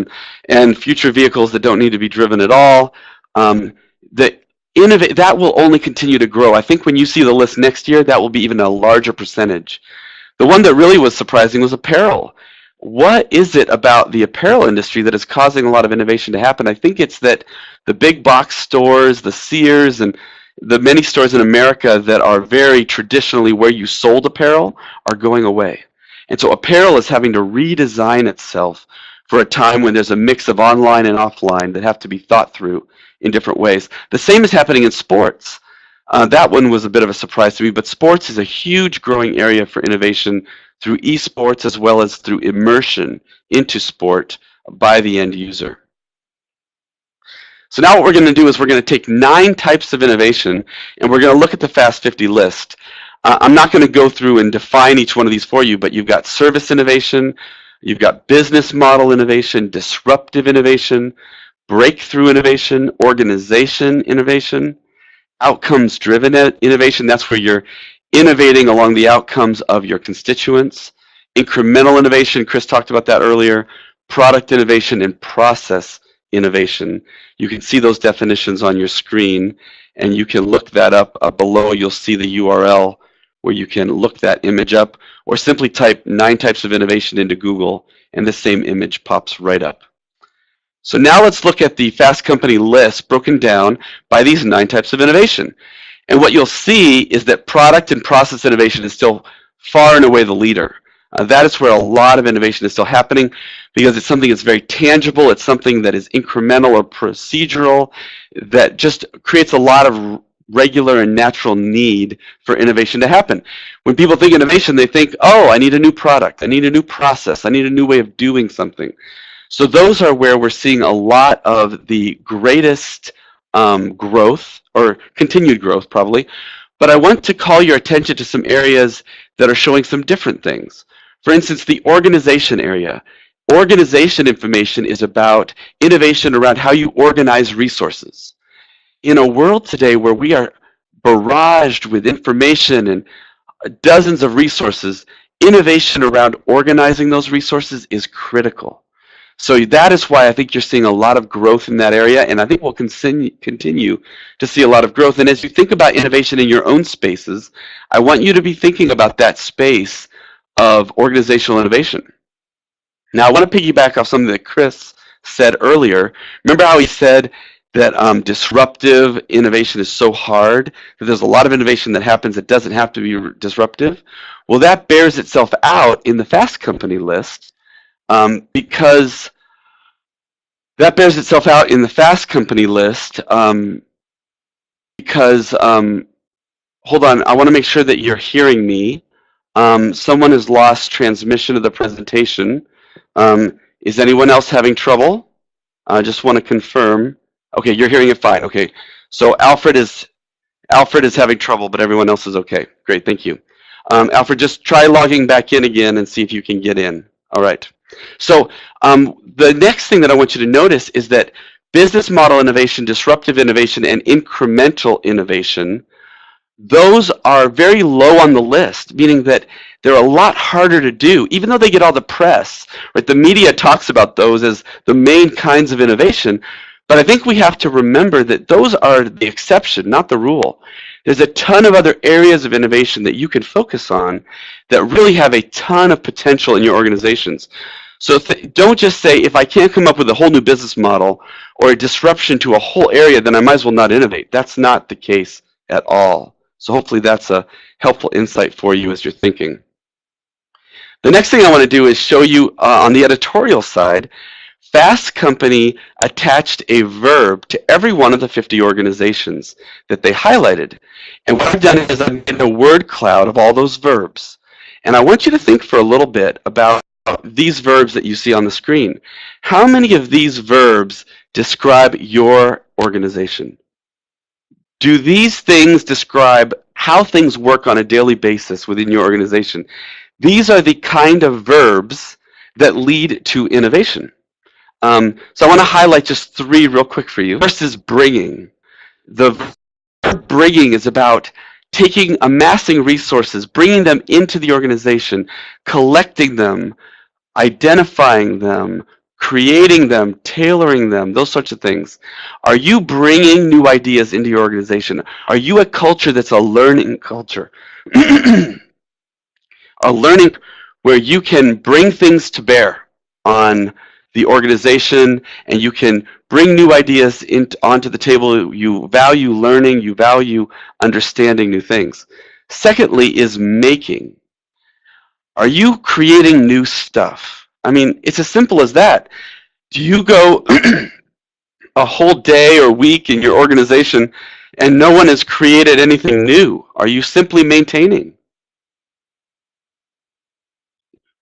and future vehicles that don't need to be driven at all. That will only continue to grow. I think when you see the list next year, that will be even a larger percentage. The one that really was surprising was apparel. What is it about the apparel industry that is causing a lot of innovation to happen? I think it's that the big box stores, the Sears, and the many stores in America that are very traditionally where you sold apparel are going away. And so apparel is having to redesign itself for a time when there's a mix of online and offline that have to be thought through in different ways. The same is happening in sports. That one was a bit of a surprise to me, but sports is a huge growing area for innovation through esports as well as through immersion into sport by the end user. So now what we're going to do is we're going to take 9 types of innovation and we're going to look at the Fast 50 list. I'm not going to go through and define each one of these for you, but you've got service innovation, you've got business model innovation, disruptive innovation, breakthrough innovation, organization innovation, outcomes-driven innovation. That's where you're innovating along the outcomes of your constituents. Incremental innovation, Chris talked about that earlier. Product innovation and process innovation. You can see those definitions on your screen, and you can look that up. Below, you'll see the URL where you can look that image up, or simply type 9 types of innovation into Google, and the same image pops right up. So now let's look at the Fast Company list broken down by these 9 types of innovation. And what you'll see is that product and process innovation is still far and away the leader. That is where a lot of innovation is still happening because it's something that's very tangible. It's something that is incremental or procedural that just creates a lot of regular and natural need for innovation to happen. When people think innovation, they think, oh, I need a new product, I need a new process, I need a new way of doing something. So those are where we're seeing a lot of the greatest growth, or continued growth probably. But I want to call your attention to some areas that are showing some different things. For instance, the organization area. Organization information is about innovation around how you organize resources. In a world today where we are barraged with information and dozens of resources, innovation around organizing those resources is critical. So that is why I think you're seeing a lot of growth in that area, and I think we'll continue to see a lot of growth. And as you think about innovation in your own spaces, I want you to be thinking about that space of organizational innovation. Now, I want to piggyback off something that Chris said earlier. Remember how he said that disruptive innovation is so hard, that there's a lot of innovation that happens that doesn't have to be disruptive? Well, that bears itself out in the Fast Company list, because that bears itself out in the Fast Company list because, hold on, I want to make sure that you're hearing me. Someone has lost transmission of the presentation. Is anyone else having trouble? I just want to confirm. Okay, you're hearing it fine. Okay, so Alfred is having trouble, but everyone else is okay. Great, thank you. Alfred, just try logging back in again and see if you can get in. All right. So the next thing that I want you to notice is that business model innovation, disruptive innovation, and incremental innovation, those are very low on the list, meaning that they're a lot harder to do, even though they get all the press. Right? The media talks about those as the main kinds of innovation, but I think we have to remember that those are the exception, not the rule. There's a ton of other areas of innovation that you can focus on that really have a ton of potential in your organizations. So don't just say, if I can't come up with a whole new business model or a disruption to a whole area, then I might as well not innovate. That's not the case at all. So hopefully that's a helpful insight for you as you're thinking. The next thing I want to do is show you on the editorial side, Fast Company attached a verb to every one of the 50 organizations that they highlighted. And what I've done is I've made a word cloud of all those verbs. And I want you to think for a little bit about these verbs that you see on the screen. How many of these verbs describe your organization? Do these things describe how things work on a daily basis within your organization? These are the kind of verbs that lead to innovation. So I want to highlight just 3 real quick for you. First is bringing. The verb bringing is about amassing resources, bringing them into the organization, collecting them, identifying them, creating them, tailoring them, those sorts of things. Are you bringing new ideas into your organization? Are you a culture that's a learning culture? A learning where you can bring things to bear on the organization and you can bring new ideas onto the table. You value learning, you value understanding new things. Secondly is making. Are you creating new stuff? I mean, it's as simple as that. Do you go a whole day or week in your organization and no one has created anything new? Are you simply maintaining?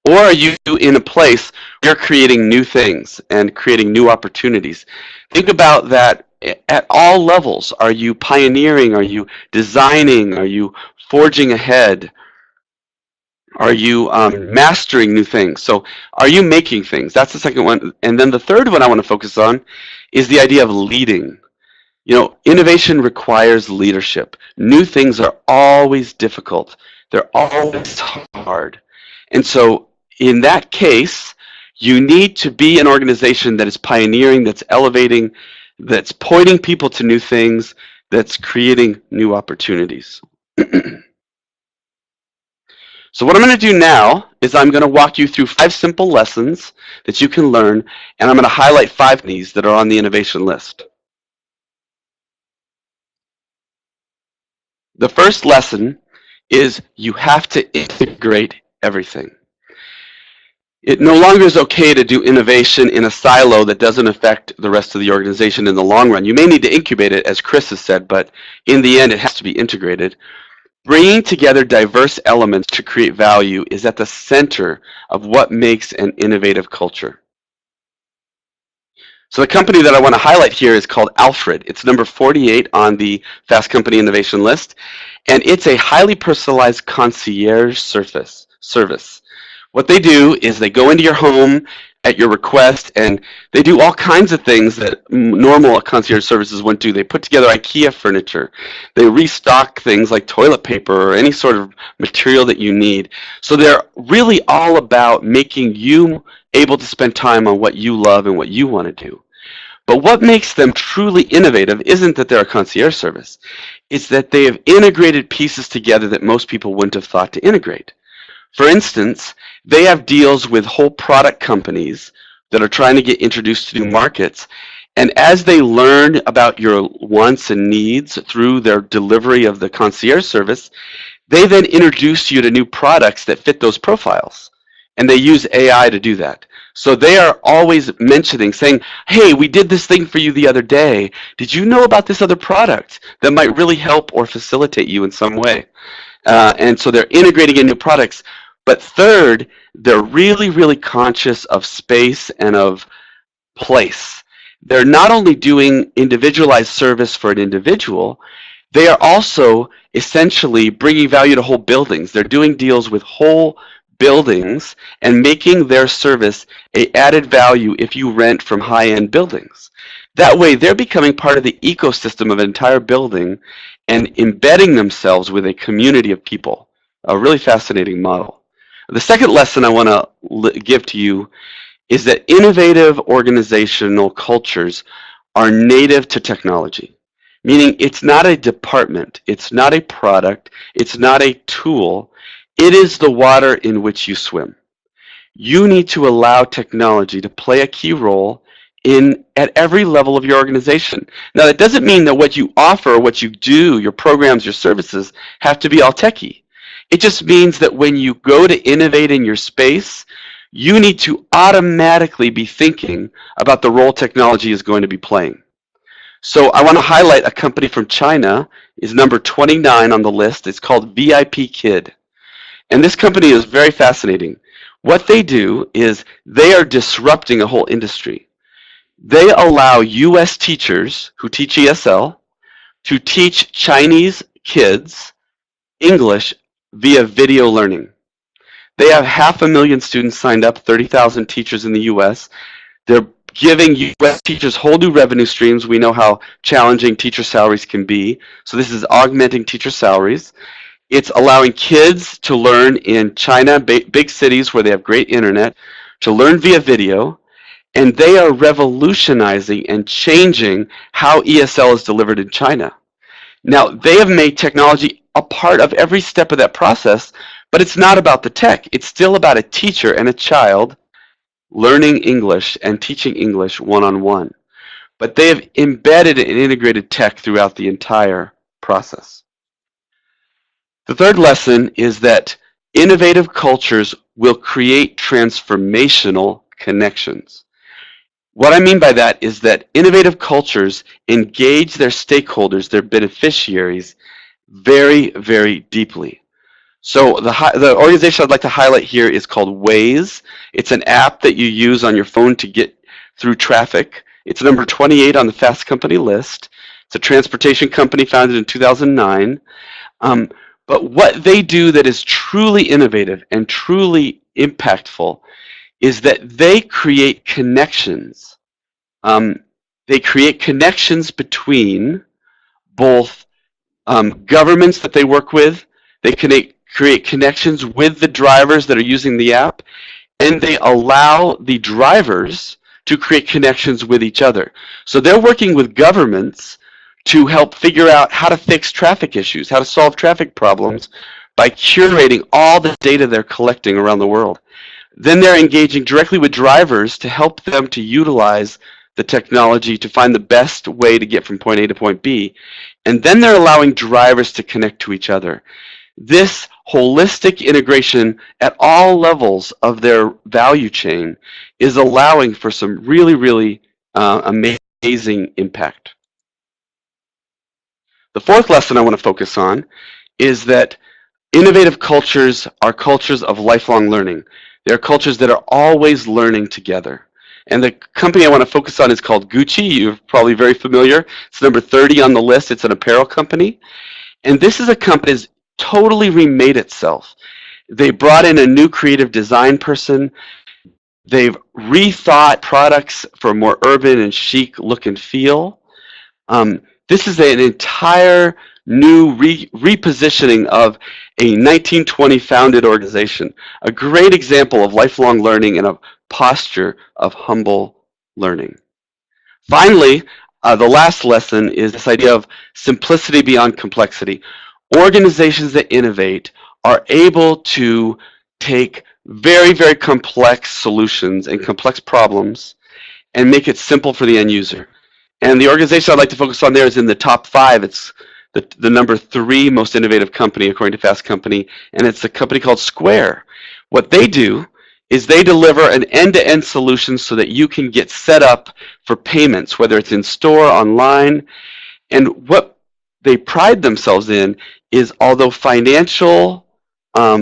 Or are you in a place where you're creating new things and creating new opportunities? Think about that at all levels. Are you pioneering? Are you designing? Are you forging ahead? Are you mastering new things? So are you making things? That's the second one. And then the third one I want to focus on is the idea of leading. You know, innovation requires leadership. New things are always difficult. They're always hard. And so in that case, you need to be an organization that is pioneering, that's elevating, that's pointing people to new things, that's creating new opportunities. So what I'm going to do now is I'm going to walk you through 5 simple lessons that you can learn, and I'm going to highlight 5 of these that are on the innovation list. The first lesson is you have to integrate everything. It no longer is okay to do innovation in a silo that doesn't affect the rest of the organization in the long run. You may need to incubate it, as Chris has said, but in the end, it has to be integrated. Bringing together diverse elements to create value is at the center of what makes an innovative culture. So the company that I want to highlight here is called Alfred. It's number 48 on the Fast Company Innovation list, and it's a highly personalized concierge service. What they do is they go into your home at your request, and they do all kinds of things that normal concierge services wouldn't do. They put together IKEA furniture. They restock things like toilet paper or any sort of material that you need. So they're really all about making you able to spend time on what you love and what you want to do. But what makes them truly innovative isn't that they're a concierge service. It's that they have integrated pieces together that most people wouldn't have thought to integrate. For instance, they have deals with whole product companies that are trying to get introduced to new markets. And as they learn about your wants and needs through their delivery of the concierge service, they then introduce you to new products that fit those profiles. And they use AI to do that. So they are always mentioning, saying, hey, we did this thing for you the other day. Did you know about this other product that might really help or facilitate you in some way? And so they're integrating in new products. But third, they're really, really conscious of space and of place. They're not only doing individualized service for an individual, they are also essentially bringing value to whole buildings. They're doing deals with whole buildings and making their service a added value if you rent from high-end buildings. That way, they're becoming part of the ecosystem of an entire building and embedding themselves with a community of people. A really fascinating model. The second lesson I want to give to you is that innovative organizational cultures are native to technology, meaning it's not a department, it's not a product, it's not a tool, it is the water in which you swim. You need to allow technology to play a key role at every level of your organization. Now, that doesn't mean that what you offer, what you do, your programs, your services have to be all techie. It just means that when you go to innovate in your space, you need to automatically be thinking about the role technology is going to be playing. So I want to highlight a company from China, is number 29 on the list. It's called VIP Kid. And this company is very fascinating. What they do is they are disrupting a whole industry. They allow US teachers who teach ESL to teach Chinese kids English via video learning. They have 500,000 students signed up, 30,000 teachers in the US. They're giving US teachers whole new revenue streams. We know how challenging teacher salaries can be. So this is augmenting teacher salaries. It's allowing kids to learn in China, big cities where they have great internet, to learn via video. And they are revolutionizing and changing how ESL is delivered in China. Now, they have made technology a part of every step of that process, but it's not about the tech. It's still about a teacher and a child learning English and teaching English one-on-one. But they have embedded and integrated tech throughout the entire process. The third lesson is that innovative cultures will create transformational connections. What I mean by that is that innovative cultures engage their stakeholders, their beneficiaries, very, very deeply. So the organization I'd like to highlight here is called Waze. It's an app that you use on your phone to get through traffic. It's number 28 on the Fast Company list. It's a transportation company founded in 2009. But what they do that is truly innovative and truly impactful is that they create connections. They create connections between both governments that they work with. They create connections with the drivers that are using the app, and they allow the drivers to create connections with each other. So they're working with governments to help figure out how to fix traffic issues, how to solve traffic problems by curating all the data they're collecting around the world. Then they're engaging directly with drivers to help them to utilize the technology to find the best way to get from point A to point B. And then they're allowing drivers to connect to each other. This holistic integration at all levels of their value chain is allowing for some really, really amazing impact. The fourth lesson I want to focus on is that innovative cultures are cultures of lifelong learning. They're cultures that are always learning together. And the company I want to focus on is called Gucci. You're probably very familiar. It's number 30 on the list. It's an apparel company. And this is a company that's totally remade itself. They brought in a new creative design person. They've rethought products for a more urban and chic look and feel. This is an entire new repositioning of a 1920 founded organization. A great example of lifelong learning and a posture of humble learning. Finally, the last lesson is this idea of simplicity beyond complexity. Organizations that innovate are able to take very, very complex solutions and complex problems and make it simple for the end user. And the organization I'd like to focus on there is in the top 5. It's the number 3 most innovative company according to Fast Company, and it's a company called Square. What they do is they deliver an end-to-end solution so that you can get set up for payments, whether it's in store, online. And what they pride themselves in is, although financial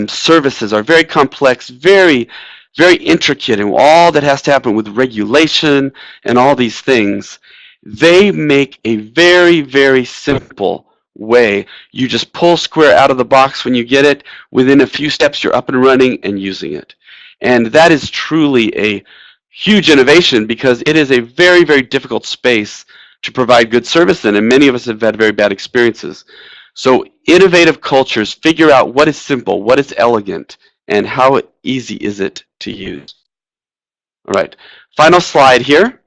services are very complex, very, very intricate, and all that has to happen with regulation and all these things, they make a very, very simple way. You just pull Square out of the box when you get it. Within a few steps, you're up and running and using it. And that is truly a huge innovation because it is a very, very difficult space to provide good service in, and many of us have had very bad experiences. So innovative cultures figure out what is simple, what is elegant, and how easy is it to use. All right, final slide here,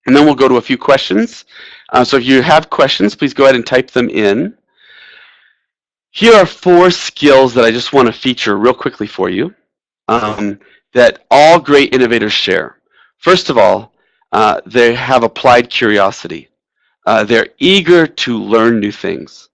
and then we'll go to a few questions. So if you have questions, please go ahead and type them in. Here are 4 skills that I just want to feature real quickly for you that all great innovators share. First of all, they have applied curiosity. They're eager to learn new things.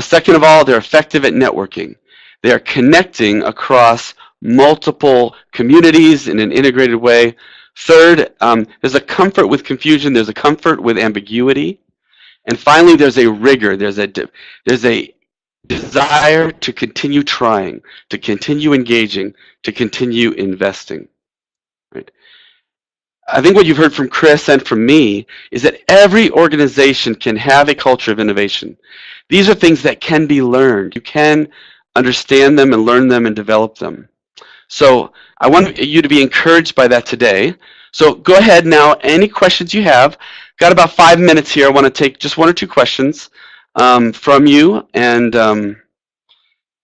Second of all, they're effective at networking. They are connecting across multiple communities in an integrated way. Third, there's a comfort with confusion. There's a comfort with ambiguity. And finally, there's a rigor. There's a desire to continue trying, to continue engaging, to continue investing. Right? I think what you've heard from Chris and from me is that every organization can have a culture of innovation. These are things that can be learned. You can understand them and learn them and develop them. So I want you to be encouraged by that today. So go ahead now, any questions you have. Got about 5 minutes here. I want to take just 1 or 2 questions from you, and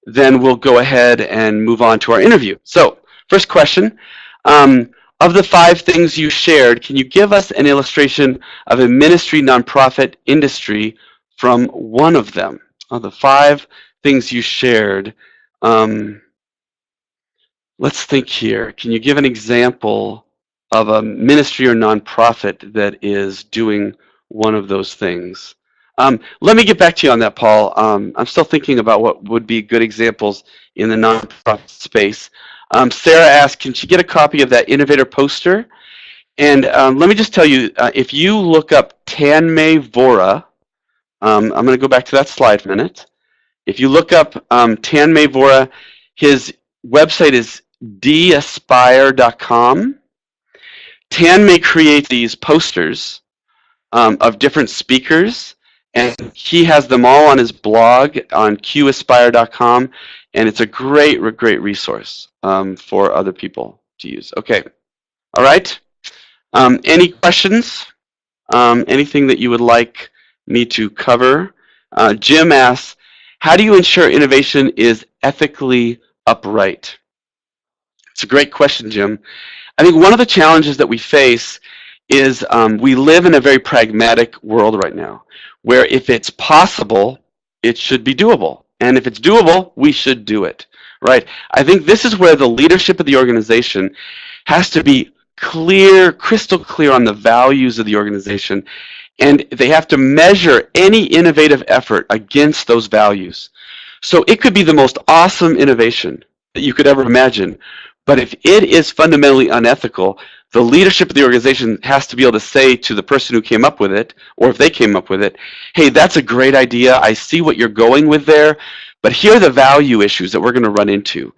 then we'll go ahead and move on to our interview. So first question. Of the 5 things you shared, can you give us an illustration of a ministry nonprofit industry from one of them? Of the 5 things you shared, let's think here. Can you give an example of a ministry or nonprofit that is doing one of those things? Let me get back to you on that, Paul. I'm still thinking about what would be good examples in the nonprofit space. Sarah asked, can she get a copy of that innovator poster? And let me just tell you, if you look up Tanmay Vora, I'm going to go back to that slide for a minute. If you look up Tanmay Vora, his website is daspire.com. Tanmay creates these posters of different speakers, and he has them all on his blog on qaspire.com, and it's a great, great resource for other people to use. Okay, all right. Any questions? Anything that you would like me to cover? Jim asks, how do you ensure innovation is ethically upright? It's a great question, Jim. I think one of the challenges that we face is we live in a very pragmatic world right now, where if it's possible, it should be doable. And if it's doable, we should do it, right? I think this is where the leadership of the organization has to be clear, crystal clear on the values of the organization, and they have to measure any innovative effort against those values. So it could be the most awesome innovation that you could ever imagine, but if it is fundamentally unethical, the leadership of the organization has to be able to say to the person who came up with it, or if they came up with it, hey, that's a great idea. I see what you're going with there, but here are the value issues that we're going to run into.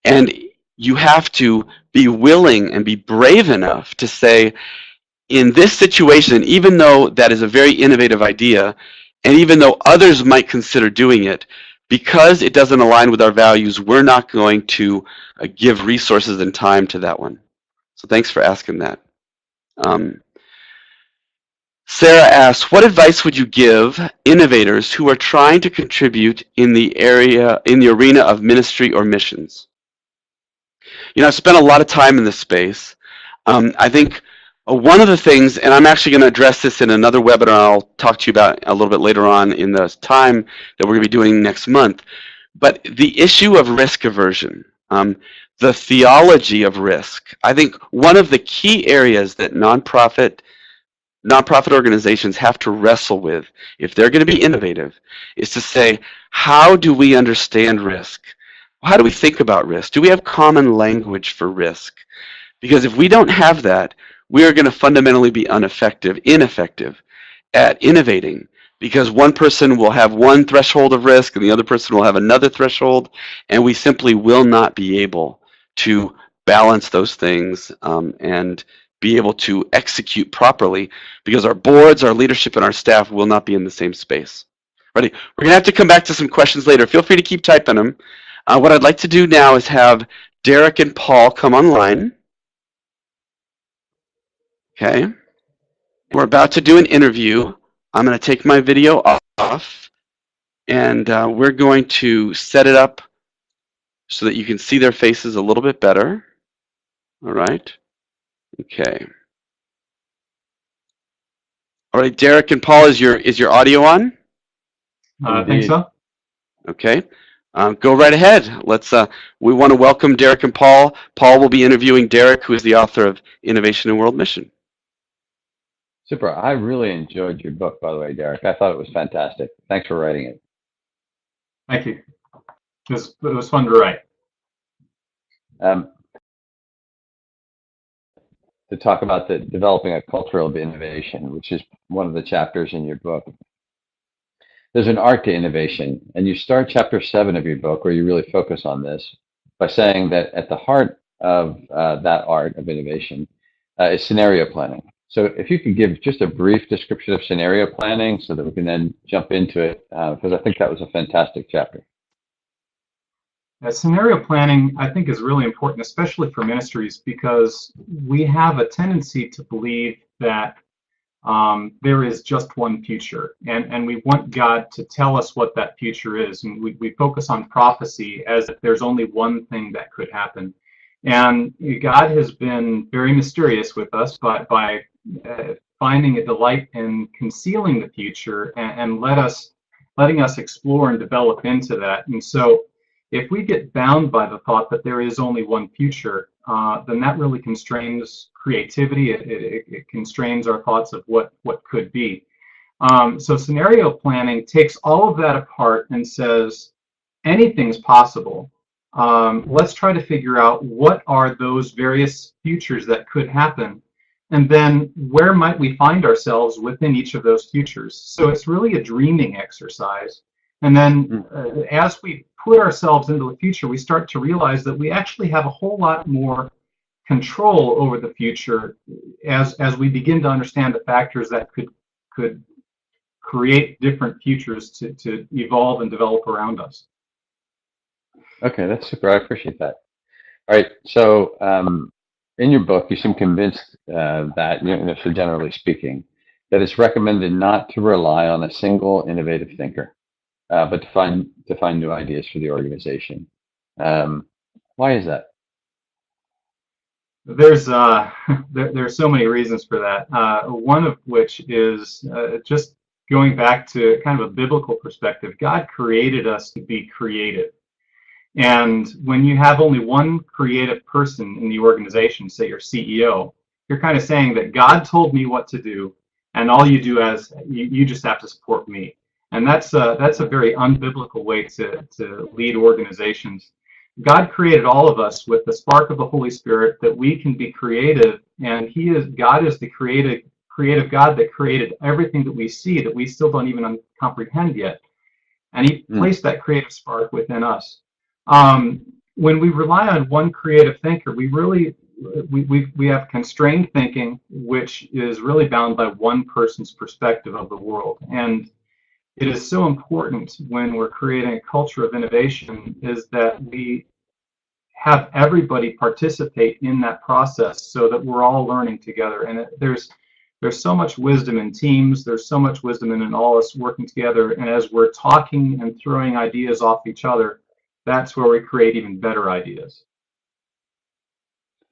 And you have to be willing and be brave enough to say, in this situation, even though that is a very innovative idea, and even though others might consider doing it, because it doesn't align with our values, we're not going to give resources and time to that one. So thanks for asking that. Sarah asks, what advice would you give innovators who are trying to contribute in the arena of ministry or missions? You know, I've spent a lot of time in this space. I think one of the things, and I'm actually going to address this in another webinar I'll talk to you about a little bit later on in the time that we're going to be doing next month, but the issue of risk aversion. the theology of risk. I think one of the key areas that nonprofit organizations have to wrestle with if they're going to be innovative is to say, how do we understand risk? How do we think about risk? Do we have common language for risk? Because if we don't have that, we are going to fundamentally be ineffective at innovating, because one person will have one threshold of risk and the other person will have another threshold, and we simply will not be able to balance those things and be able to execute properly, because our boards, our leadership, and our staff will not be in the same space. Ready? We're going to have to come back to some questions later. Feel free to keep typing them. What I'd like to do now is have Derek and Paul come online. Okay. We're about to do an interview. I'm going to take my video off, and we're going to set it up so that you can see their faces a little bit better. All right. Okay. All right, Derek and Paul, is your audio on? I think so. Okay. Go right ahead. We want to welcome Derek and Paul. Paul will be interviewing Derek, who is the author of Innovation in World Mission. Super. I really enjoyed your book, by the way, Derek. I thought it was fantastic. Thanks for writing it. Thank you. It was fun to write. To talk about developing a culture of innovation, which is one of the chapters in your book. There's an art to innovation, and you start chapter 7 of your book, where you really focus on this, by saying that at the heart of that art of innovation is scenario planning. So if you could give just a brief description of scenario planning so that we can then jump into it, because I think that was a fantastic chapter. Scenario planning, I think, is really important, especially for ministries, because we have a tendency to believe that there is just one future, and we want God to tell us what that future is, and we focus on prophecy as if there's only one thing that could happen. And God has been very mysterious with us by finding a delight in concealing the future and letting us explore and develop into that. And so if we get bound by the thought that there is only one future, then that really constrains creativity. It constrains our thoughts of what could be. So scenario planning takes all of that apart and says anything's possible. Let's try to figure out what are those various futures that could happen, and then where might we find ourselves within each of those futures. So it's really a dreaming exercise. And then as we put ourselves into the future, we start to realize that we actually have a whole lot more control over the future as we begin to understand the factors that could create different futures to evolve and develop around us. Okay, that's super. I appreciate that. All right, so in your book, you seem convinced that, so generally speaking, that it's recommended not to rely on a single innovative thinker, but to find new ideas for the organization. Why is that? There's so many reasons for that. One of which is just going back to kind of a biblical perspective. God created us to be creative. And when you have only one creative person in the organization, say your CEO, you're kind of saying that God told me what to do, and all you do as you just have to support me. And that's a very unbiblical way to lead organizations. God created all of us with the spark of the Holy Spirit that we can be creative, and God is the creative God that created everything that we see that we still don't even comprehend yet. And He placed that creative spark within us. When we rely on one creative thinker, we have constrained thinking, which is really bound by one person's perspective of the world. And it is so important when we're creating a culture of innovation is that we have everybody participate in that process so that we're all learning together. And there's so much wisdom in teams. There's so much wisdom in all us working together. And as we're talking and throwing ideas off each other, that's where we create even better ideas.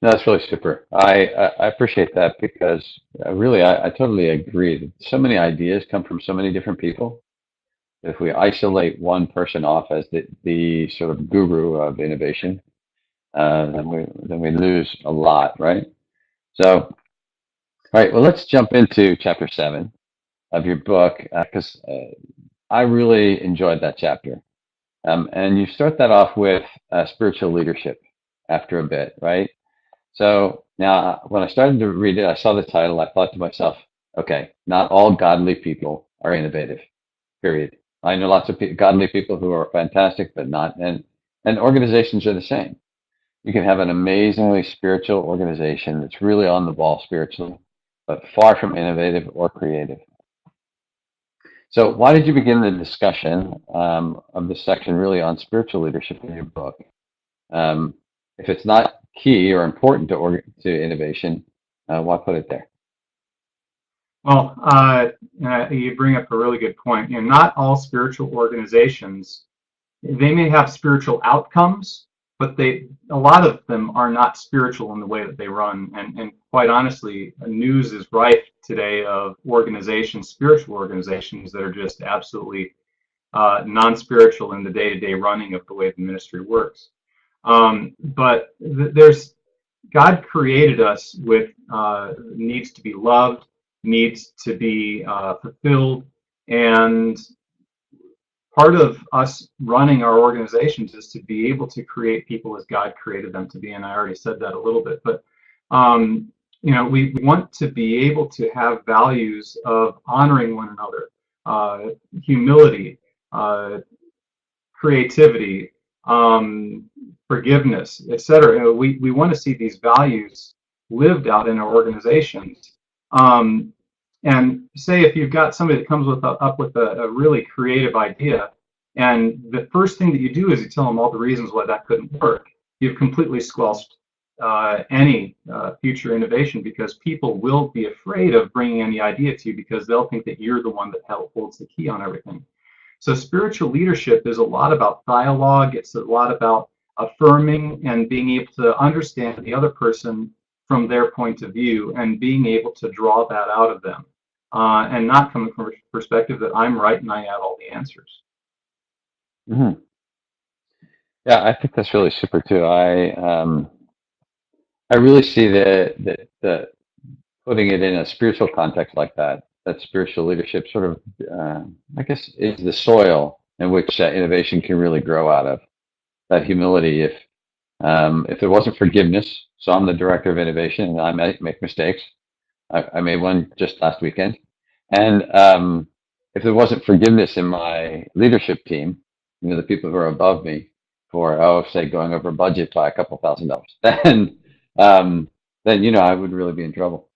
No, that's really super. I appreciate that, because really I totally agree that so many ideas come from so many different people. If we isolate one person off as the sort of guru of innovation, then we lose a lot, right? So, all right, well, let's jump into chapter 7 of your book, because I really enjoyed that chapter. And you start that off with spiritual leadership after a bit, right? So now, when I started to read it, I saw the title. I thought to myself, okay, not all godly people are innovative, period. I know lots of godly people who are fantastic, but not, and organizations are the same. You can have an amazingly spiritual organization that's really on the ball spiritually, but far from innovative or creative. So why did you begin the discussion of this section really on spiritual leadership in your book? If it's not key or important to innovation, why put it there? Well, you bring up a really good point. Not all spiritual organizations, they may have spiritual outcomes, but a lot of them are not spiritual in the way that they run. And quite honestly, news is rife today of organizations, spiritual organizations, that are just absolutely non-spiritual in the day-to-day running of the way the ministry works. But there's God created us with needs to be loved, needs to be fulfilled, and part of us running our organizations is to be able to create people as God created them to be. And I already said that a little bit, but we want to be able to have values of honoring one another, humility, creativity, forgiveness, etc. We want to see these values lived out in our organizations. And say if you've got somebody that comes up with a really creative idea, and the first thing that you do is you tell them all the reasons why that couldn't work, you've completely squelched any future innovation, because people will be afraid of bringing any idea to you because they'll think that you're the one that holds the key on everything. So spiritual leadership is a lot about dialogue. It's a lot about affirming and being able to understand the other person from their point of view and being able to draw that out of them, and not coming from a perspective that I'm right and I have all the answers. Mm-hmm. Yeah, I think that's really super too. I really see the putting it in a spiritual context like that spiritual leadership sort of, I guess, is the soil in which innovation can really grow out of. That humility. If there wasn't forgiveness, so I'm the director of innovation and I make mistakes. I made one just last weekend. And if there wasn't forgiveness in my leadership team, the people who are above me for, say, going over budget by a couple $1,000, then I would really be in trouble.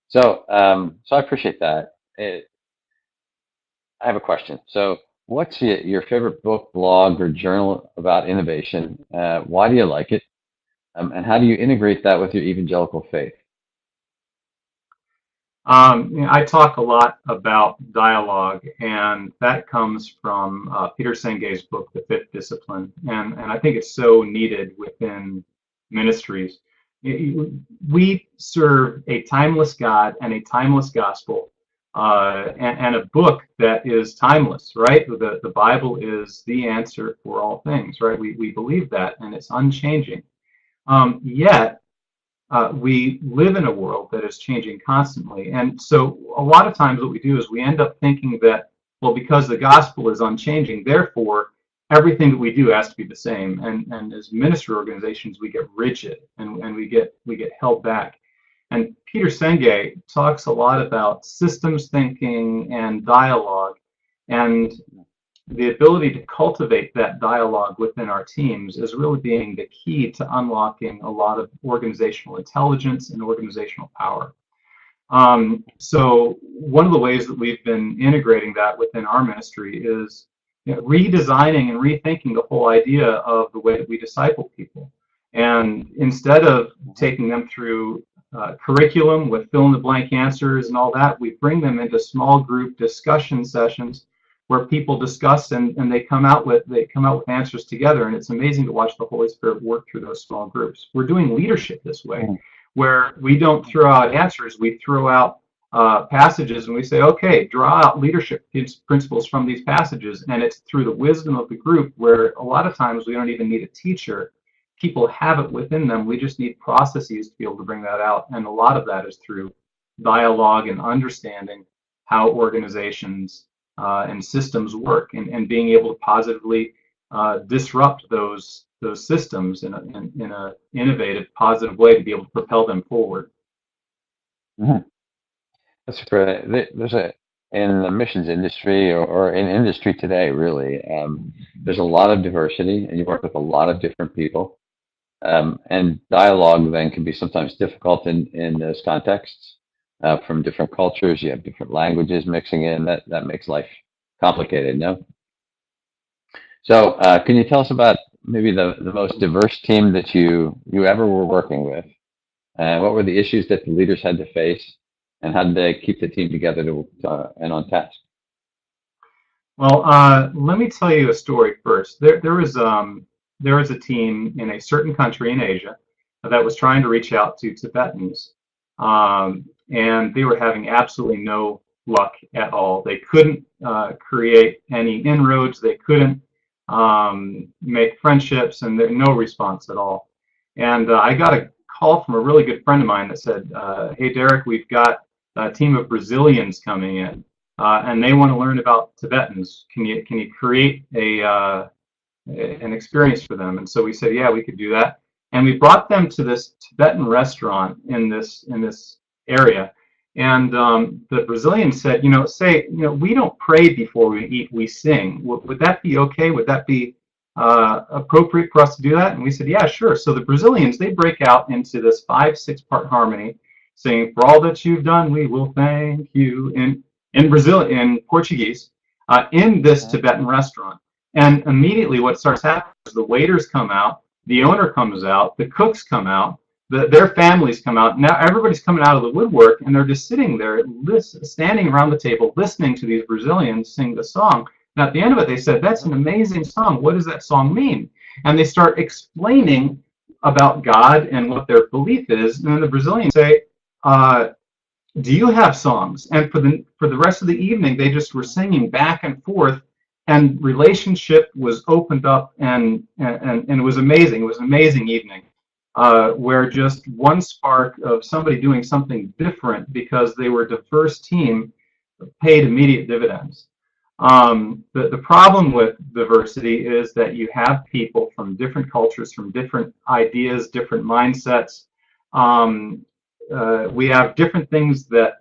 So I appreciate that. I have a question. So what's your favorite book, blog, or journal about innovation? Why do you like it? And how do you integrate that with your evangelical faith? I talk a lot about dialogue, and that comes from Peter Senge's book, The Fifth Discipline, and I think it's so needed within ministries. We serve a timeless God and a timeless gospel, and a book that is timeless, right? The Bible is the answer for all things, right? We believe that, and it's unchanging. Yet, we live in a world that is changing constantly. And so a lot of times what we do is we end up thinking that, well, because the gospel is unchanging, therefore everything that we do has to be the same. And as ministry organizations, we get rigid and we get held back. And Peter Senge talks a lot about systems thinking and dialogue, and the ability to cultivate that dialogue within our teams is really being the key to unlocking a lot of organizational intelligence and organizational power. So one of the ways that we've been integrating that within our ministry is redesigning and rethinking the whole idea of the way that we disciple people. And instead of taking them through curriculum with fill-in-the-blank answers and all that, we bring them into small group discussion sessions where people discuss and they come out with answers together, and it's amazing to watch the Holy Spirit work through those small groups. We're doing leadership this way, where we don't throw out answers, we throw out passages, and we say, okay, draw out leadership principles from these passages, and it's through the wisdom of the group, where a lot of times we don't even need a teacher. people have it within them. We just need processes to be able to bring that out. And a lot of that is through dialogue and understanding how organizations and systems work, and being able to positively disrupt those systems in a innovative, positive way to be able to propel them forward. Mhm. That's great. There's a in the missions industry, or in industry today, really, there's a lot of diversity, and you work with a lot of different people. And dialogue then can be sometimes difficult in those contexts. From different cultures, you have different languages mixing in. That makes life complicated, no? So, can you tell us about maybe the most diverse team that you ever were working with? What were the issues that the leaders had to face, and how did they keep the team together and on task? Well, let me tell you a story first. There was a team in a certain country in Asia that was trying to reach out to Tibetans, and they were having absolutely no luck at all. They couldn't create any inroads. They couldn't make friendships, and no response at all. And I got a call from a really good friend of mine that said, "Hey, Derek, we've got a team of Brazilians coming in, and they want to learn about Tibetans. Can you create an experience for them?" And so we said, "Yeah, we could do that." And we brought them to this Tibetan restaurant in this area. And the Brazilians said, we don't pray before we eat, we sing. Would that be okay? Would that be appropriate for us to do that? And we said, yeah, sure. So the Brazilians, they break out into this 5-6 part harmony, saying, "For all that you've done, we will thank you," in Portuguese, in this Tibetan restaurant. And immediately what starts happening is the waiters come out, the owner comes out, the cooks come out, their families come out. Now everybody's coming out of the woodwork, and they're just sitting there, standing around the table, listening to these Brazilians sing the song. And at the end of it, they said, "That's an amazing song. What does that song mean?" And they start explaining about God and what their belief is. And then the Brazilians say, "Do you have songs?" And for the rest of the evening, they just were singing back and forth, and relationship was opened up, and it was amazing. It was an amazing evening, where just one spark of somebody doing something different because they were a diverse team paid immediate dividends. The problem with diversity is that you have people from different cultures, from different ideas, different mindsets. We have different things that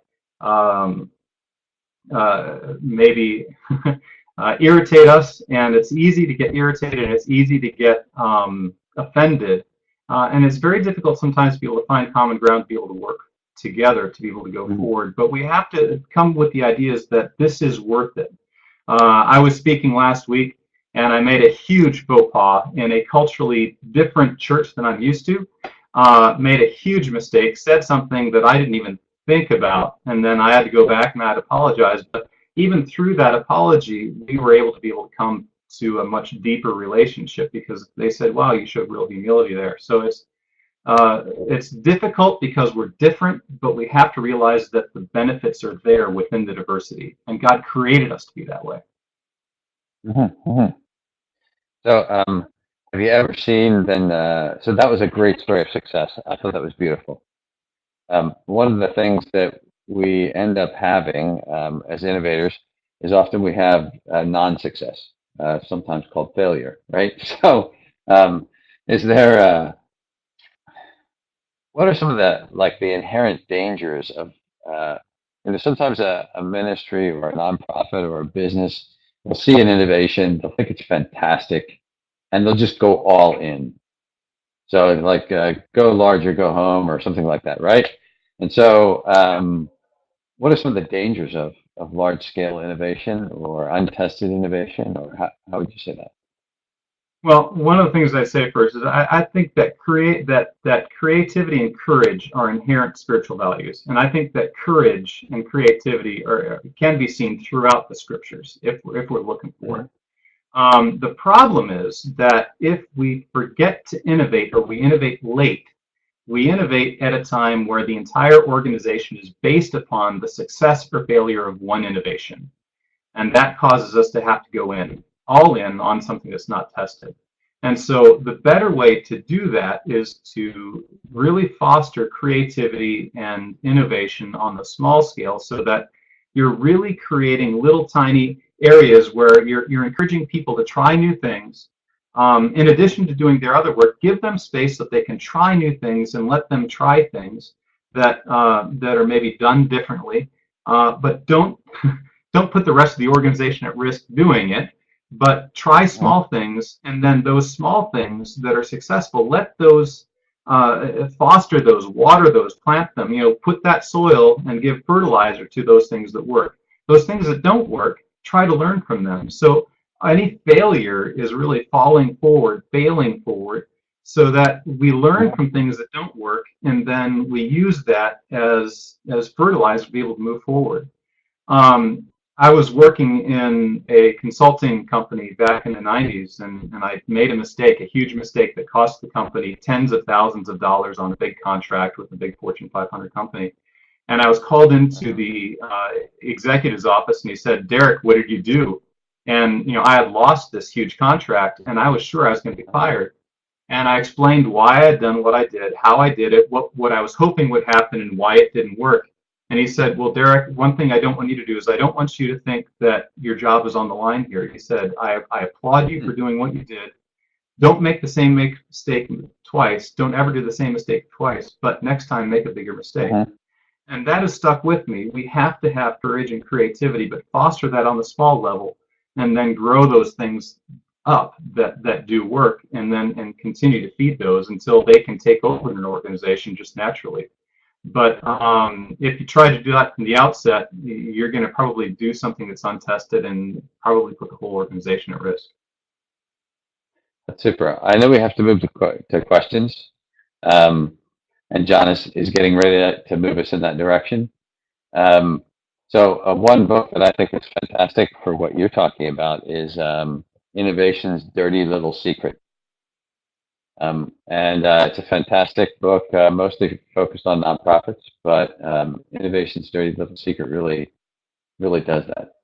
maybe irritate us, and it's easy to get irritated, and it's easy to get offended. And it's very difficult sometimes to be able to find common ground, to be able to work together, to be able to go forward. But we have to come with the ideas that this is worth it. I was speaking last week, and I made a huge faux pas in a culturally different church than I'm used to. Made a huge mistake, said something that I didn't even think about, and then I had to go back and I had to apologize. But even through that apology, we were able to come to a much deeper relationship, because they said, "Wow, you showed real humility there." So it's difficult because we're different, but we have to realize that the benefits are there within the diversity, and God created us to be that way. Mm-hmm. So, have you ever seen then? So that was a great story of success. I thought that was beautiful. One of the things that we end up having as innovators is often we have non-success, sometimes called failure, right? So, is there what are some of the inherent dangers of sometimes a ministry or a nonprofit or a business will see an innovation, they'll think it's fantastic, and they'll just go all in. So like go large or go home or something like that, right? And so what are some of the dangers of large scale innovation or untested innovation, or how would you say that? Well, one of the things I say first is I think that creativity and courage are inherent spiritual values, and I think that courage and creativity can be seen throughout the scriptures if we're looking for it. The problem is that if we forget to innovate, or we innovate late, we innovate at a time where the entire organization is based upon the success or failure of one innovation, and that causes us to have to go all in on something that's not tested. And so the better way to do that is to really foster creativity and innovation on the small scale, so that you're really creating little tiny areas where you're encouraging people to try new things. In addition to doing their other work, give them space so they can try new things and let them try things that are maybe done differently, but don't don't put the rest of the organization at risk doing it. But try small things, and then those small things that are successful, let those foster those, water those, plant them. Put that soil and give fertilizer to those things that work. Those things that don't work, try to learn from them. So any failure is really failing forward, so that we learn from things that don't work, and then we use that as fertilizer to be able to move forward. I was working in a consulting company back in the 90s, and I made a mistake, a huge mistake that cost the company tens of thousands of dollars on a big contract with a big Fortune 500 company. And I was called into the executive's office, and he said, "Derek, what did you do?" And I had lost this huge contract, and I was sure I was going to be fired. And I explained why I had done what I did, how I did it, what I was hoping would happen, and why it didn't work. And he said, "Well, Derek, one thing I don't want you to do is I don't want you to think that your job is on the line here." He said, I applaud you for doing what you did. Don't make the same mistake twice. Don't ever do the same mistake twice. But next time, make a bigger mistake." And that has stuck with me. We have to have courage and creativity, but foster that on the small level, and then grow those things up that do work, and continue to feed those until they can take over an organization just naturally. But if you try to do that from the outset, you're going to probably do something that's untested and probably put the whole organization at risk. That's super. I know we have to move to questions, and John is getting ready to move us in that direction. So one book that I think is fantastic for what you're talking about is Innovation's Dirty Little Secret. And it's a fantastic book, mostly focused on nonprofits, but Innovation's Dirty Little Secret really does that.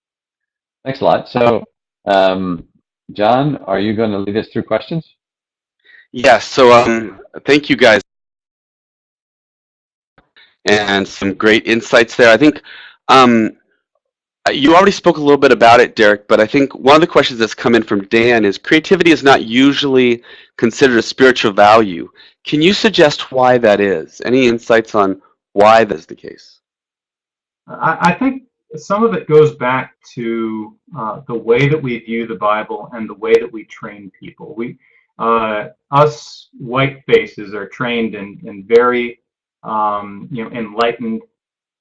Thanks a lot. So, John, are you going to lead us through questions? Yes. So thank you guys, and some great insights there. I think you already spoke a little bit about it, Derek, but I think one of the questions that's come in from Dan is creativity is not usually considered a spiritual value. Can you suggest why that is? Any insights on why that's the case? I think some of it goes back to the way that we view the Bible and the way that we train people. Us white faces are trained in very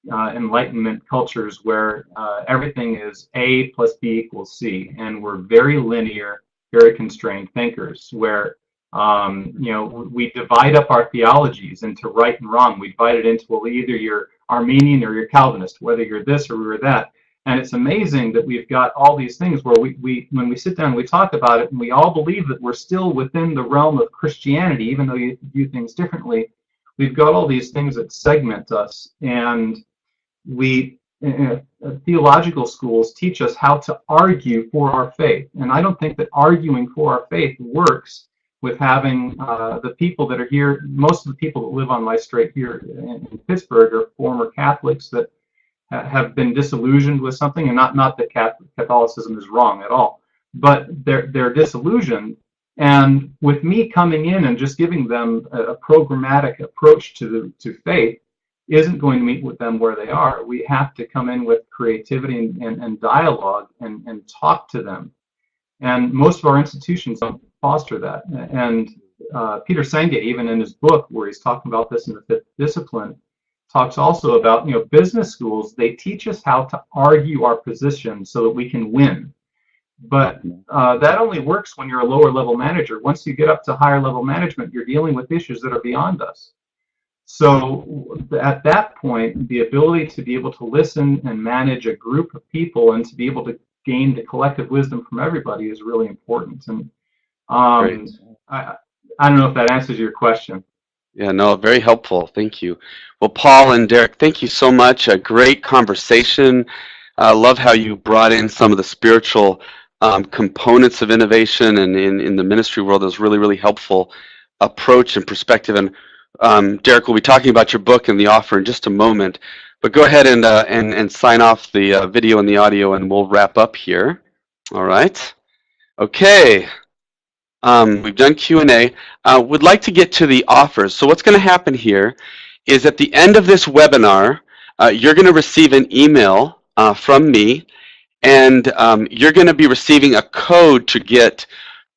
Enlightenment cultures where everything is A plus B equals C, and we're very linear, very constrained thinkers, where we divide up our theologies into right and wrong. We divide it into, well, either you're Armenian or you're Calvinist, whether you're this or you're that. And it's amazing that we've got all these things where when we sit down and we talk about it, and we all believe that we're still within the realm of Christianity, even though you view things differently. We've got all these things that segment us, and theological schools teach us how to argue for our faith. And I don't think that arguing for our faith works with having the people that are here. Most of the people that live on my street here in Pittsburgh are former Catholics that have been disillusioned with something, and not that Catholicism is wrong at all, but they're disillusioned. And with me coming in and just giving them a programmatic approach to faith isn't going to meet with them where they are. We have to come in with creativity and dialogue and talk to them. And most of our institutions don't foster that. And Peter Senge, even in his book, where he's talking about this in the Fifth Discipline, talks also about, business schools, they teach us how to argue our position so that we can win. But that only works when you're a lower level manager. Once you get up to higher level management, you're dealing with issues that are beyond us. So at that point, the ability to be able to listen and manage a group of people and to be able to gain the collective wisdom from everybody is really important. And I don't know if that answers your question. Yeah, no, very helpful. Thank you. Well, Paul and Derek, thank you so much. A great conversation. I love how you brought in some of the spiritual components of innovation and in the ministry world is really, really helpful approach and perspective. And Derek will be talking about your book and the offer in just a moment. But go ahead and sign off the video and the audio, and we'll wrap up here. All right. Okay. We've done Q&A. Would like to get to the offers. So what's going to happen here is at the end of this webinar, you're going to receive an email from me, and you're going to be receiving a code to get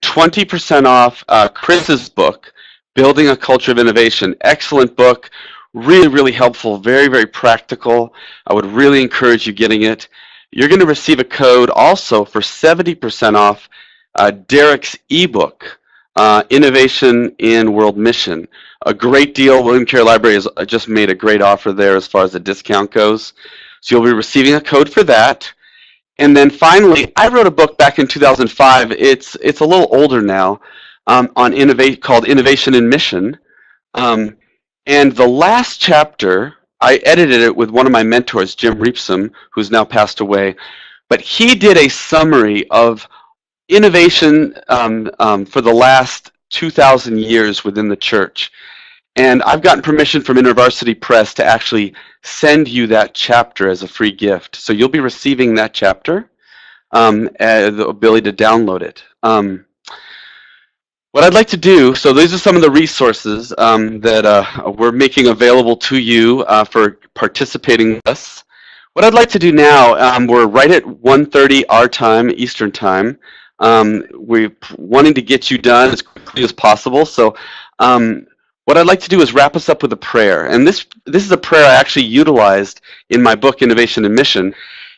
20% off Chris's book, Building a Culture of Innovation. Excellent book, really, really helpful, very, very practical. I would really encourage you getting it. You're going to receive a code also for 70% off Derek's ebook, Innovation in World Mission. A great deal. William Carey Library has just made a great offer there as far as the discount goes. So you'll be receiving a code for that. And then finally, I wrote a book back in 2005. It's a little older now, on called Innovation in Mission. And the last chapter, I edited it with one of my mentors, Jim Reepsam, who's now passed away. But he did a summary of innovation for the last 2,000 years within the church. And I've gotten permission from InterVarsity Press to actually send you that chapter as a free gift. So you'll be receiving that chapter, and the ability to download it. What I'd like to do, so these are some of the resources that we're making available to you for participating with us. What I'd like to do now, we're right at 1:30 our time, Eastern time. We're wanting to get you done as quickly as possible. So what I'd like to do is wrap us up with a prayer. And this is a prayer I actually utilized in my book, Innovation and Mission.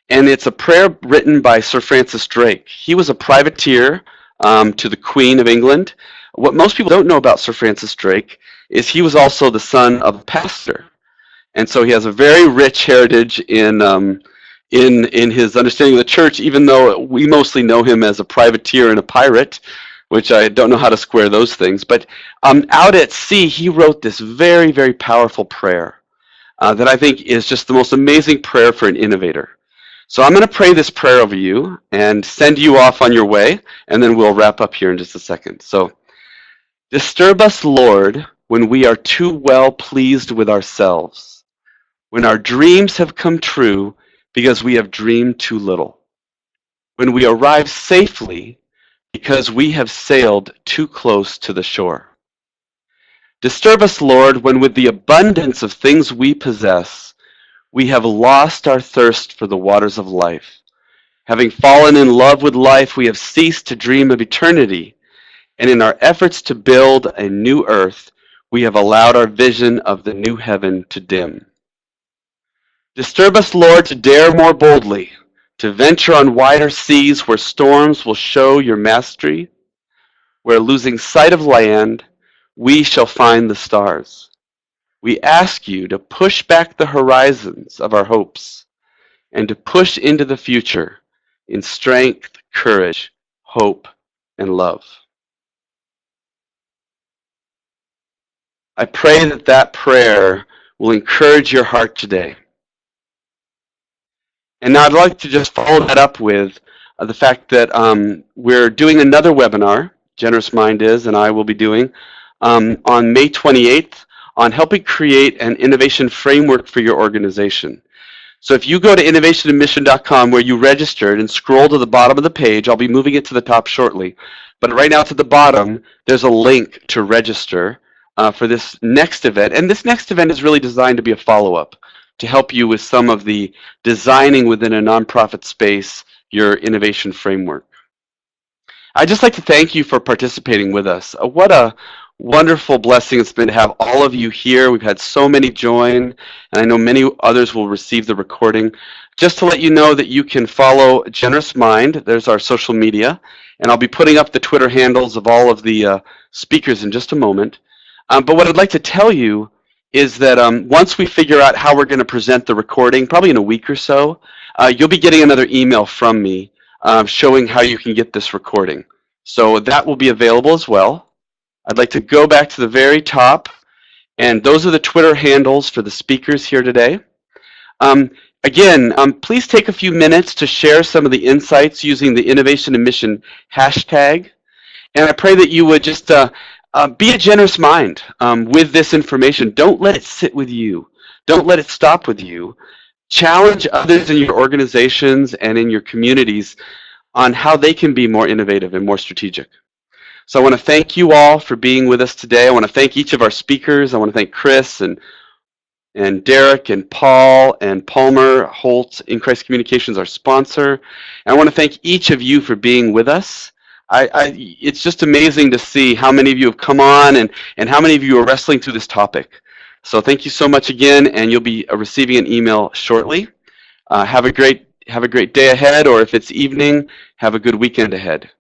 And it's a prayer written by Sir Francis Drake. He was a privateer to the Queen of England. What most people don't know about Sir Francis Drake is he was also the son of a pastor. And so he has a very rich heritage in his understanding of the church, even though we mostly know him as a privateer and a pirate, which I don't know how to square those things. But out at sea, he wrote this very, very powerful prayer that I think is just the most amazing prayer for an innovator. So I'm going to pray this prayer over you and send you off on your way, and then we'll wrap up here in just a second. So, disturb us, Lord, when we are too well pleased with ourselves, when our dreams have come true because we have dreamed too little, when we arrive safely because we have sailed too close to the shore. Disturb us, Lord, when with the abundance of things we possess, we have lost our thirst for the waters of life. Having fallen in love with life, we have ceased to dream of eternity, and in our efforts to build a new earth, we have allowed our vision of the new heaven to dim. Disturb us, Lord, to dare more boldly, to venture on wider seas where storms will show your mastery, where losing sight of land, we shall find the stars. We ask you to push back the horizons of our hopes and to push into the future in strength, courage, hope, and love. I pray that that prayer will encourage your heart today. And now I'd like to just follow that up with the fact that we're doing another webinar, Generous Mind is, and I will be doing, on May 28th on helping create an innovation framework for your organization. So if you go to innovationandmission.com where you registered and scroll to the bottom of the page, I'll be moving it to the top shortly, but right now to the bottom, there's a link to register for this next event. And this next event is really designed to be a follow-up to help you with some of the designing within a nonprofit space, your innovation framework. I'd just like to thank you for participating with us. What a wonderful blessing it's been to have all of you here. We've had so many join, and I know many others will receive the recording. Just to let you know that you can follow Generous Mind. There's our social media, and I'll be putting up the Twitter handles of all of the speakers in just a moment. But what I'd like to tell you is that once we figure out how we're going to present the recording, probably in a week or so, you'll be getting another email from me showing how you can get this recording. So that will be available as well. I'd like to go back to the very top, and those are the Twitter handles for the speakers here today. Again, please take a few minutes to share some of the insights using the Innovation and Mission hashtag. And I pray that you would just be a generous mind with this information. Don't let it sit with you. Don't let it stop with you. Challenge others in your organizations and in your communities on how they can be more innovative and more strategic. So I want to thank you all for being with us today. I want to thank each of our speakers. I want to thank Chris and Derek and Paul and Palmer Holt in Christ Communications, our sponsor. And I want to thank each of you for being with us. It's just amazing to see how many of you have come on and how many of you are wrestling through this topic. So thank you so much again, and you'll be receiving an email shortly. Have a great day ahead, or if it's evening, have a good weekend ahead.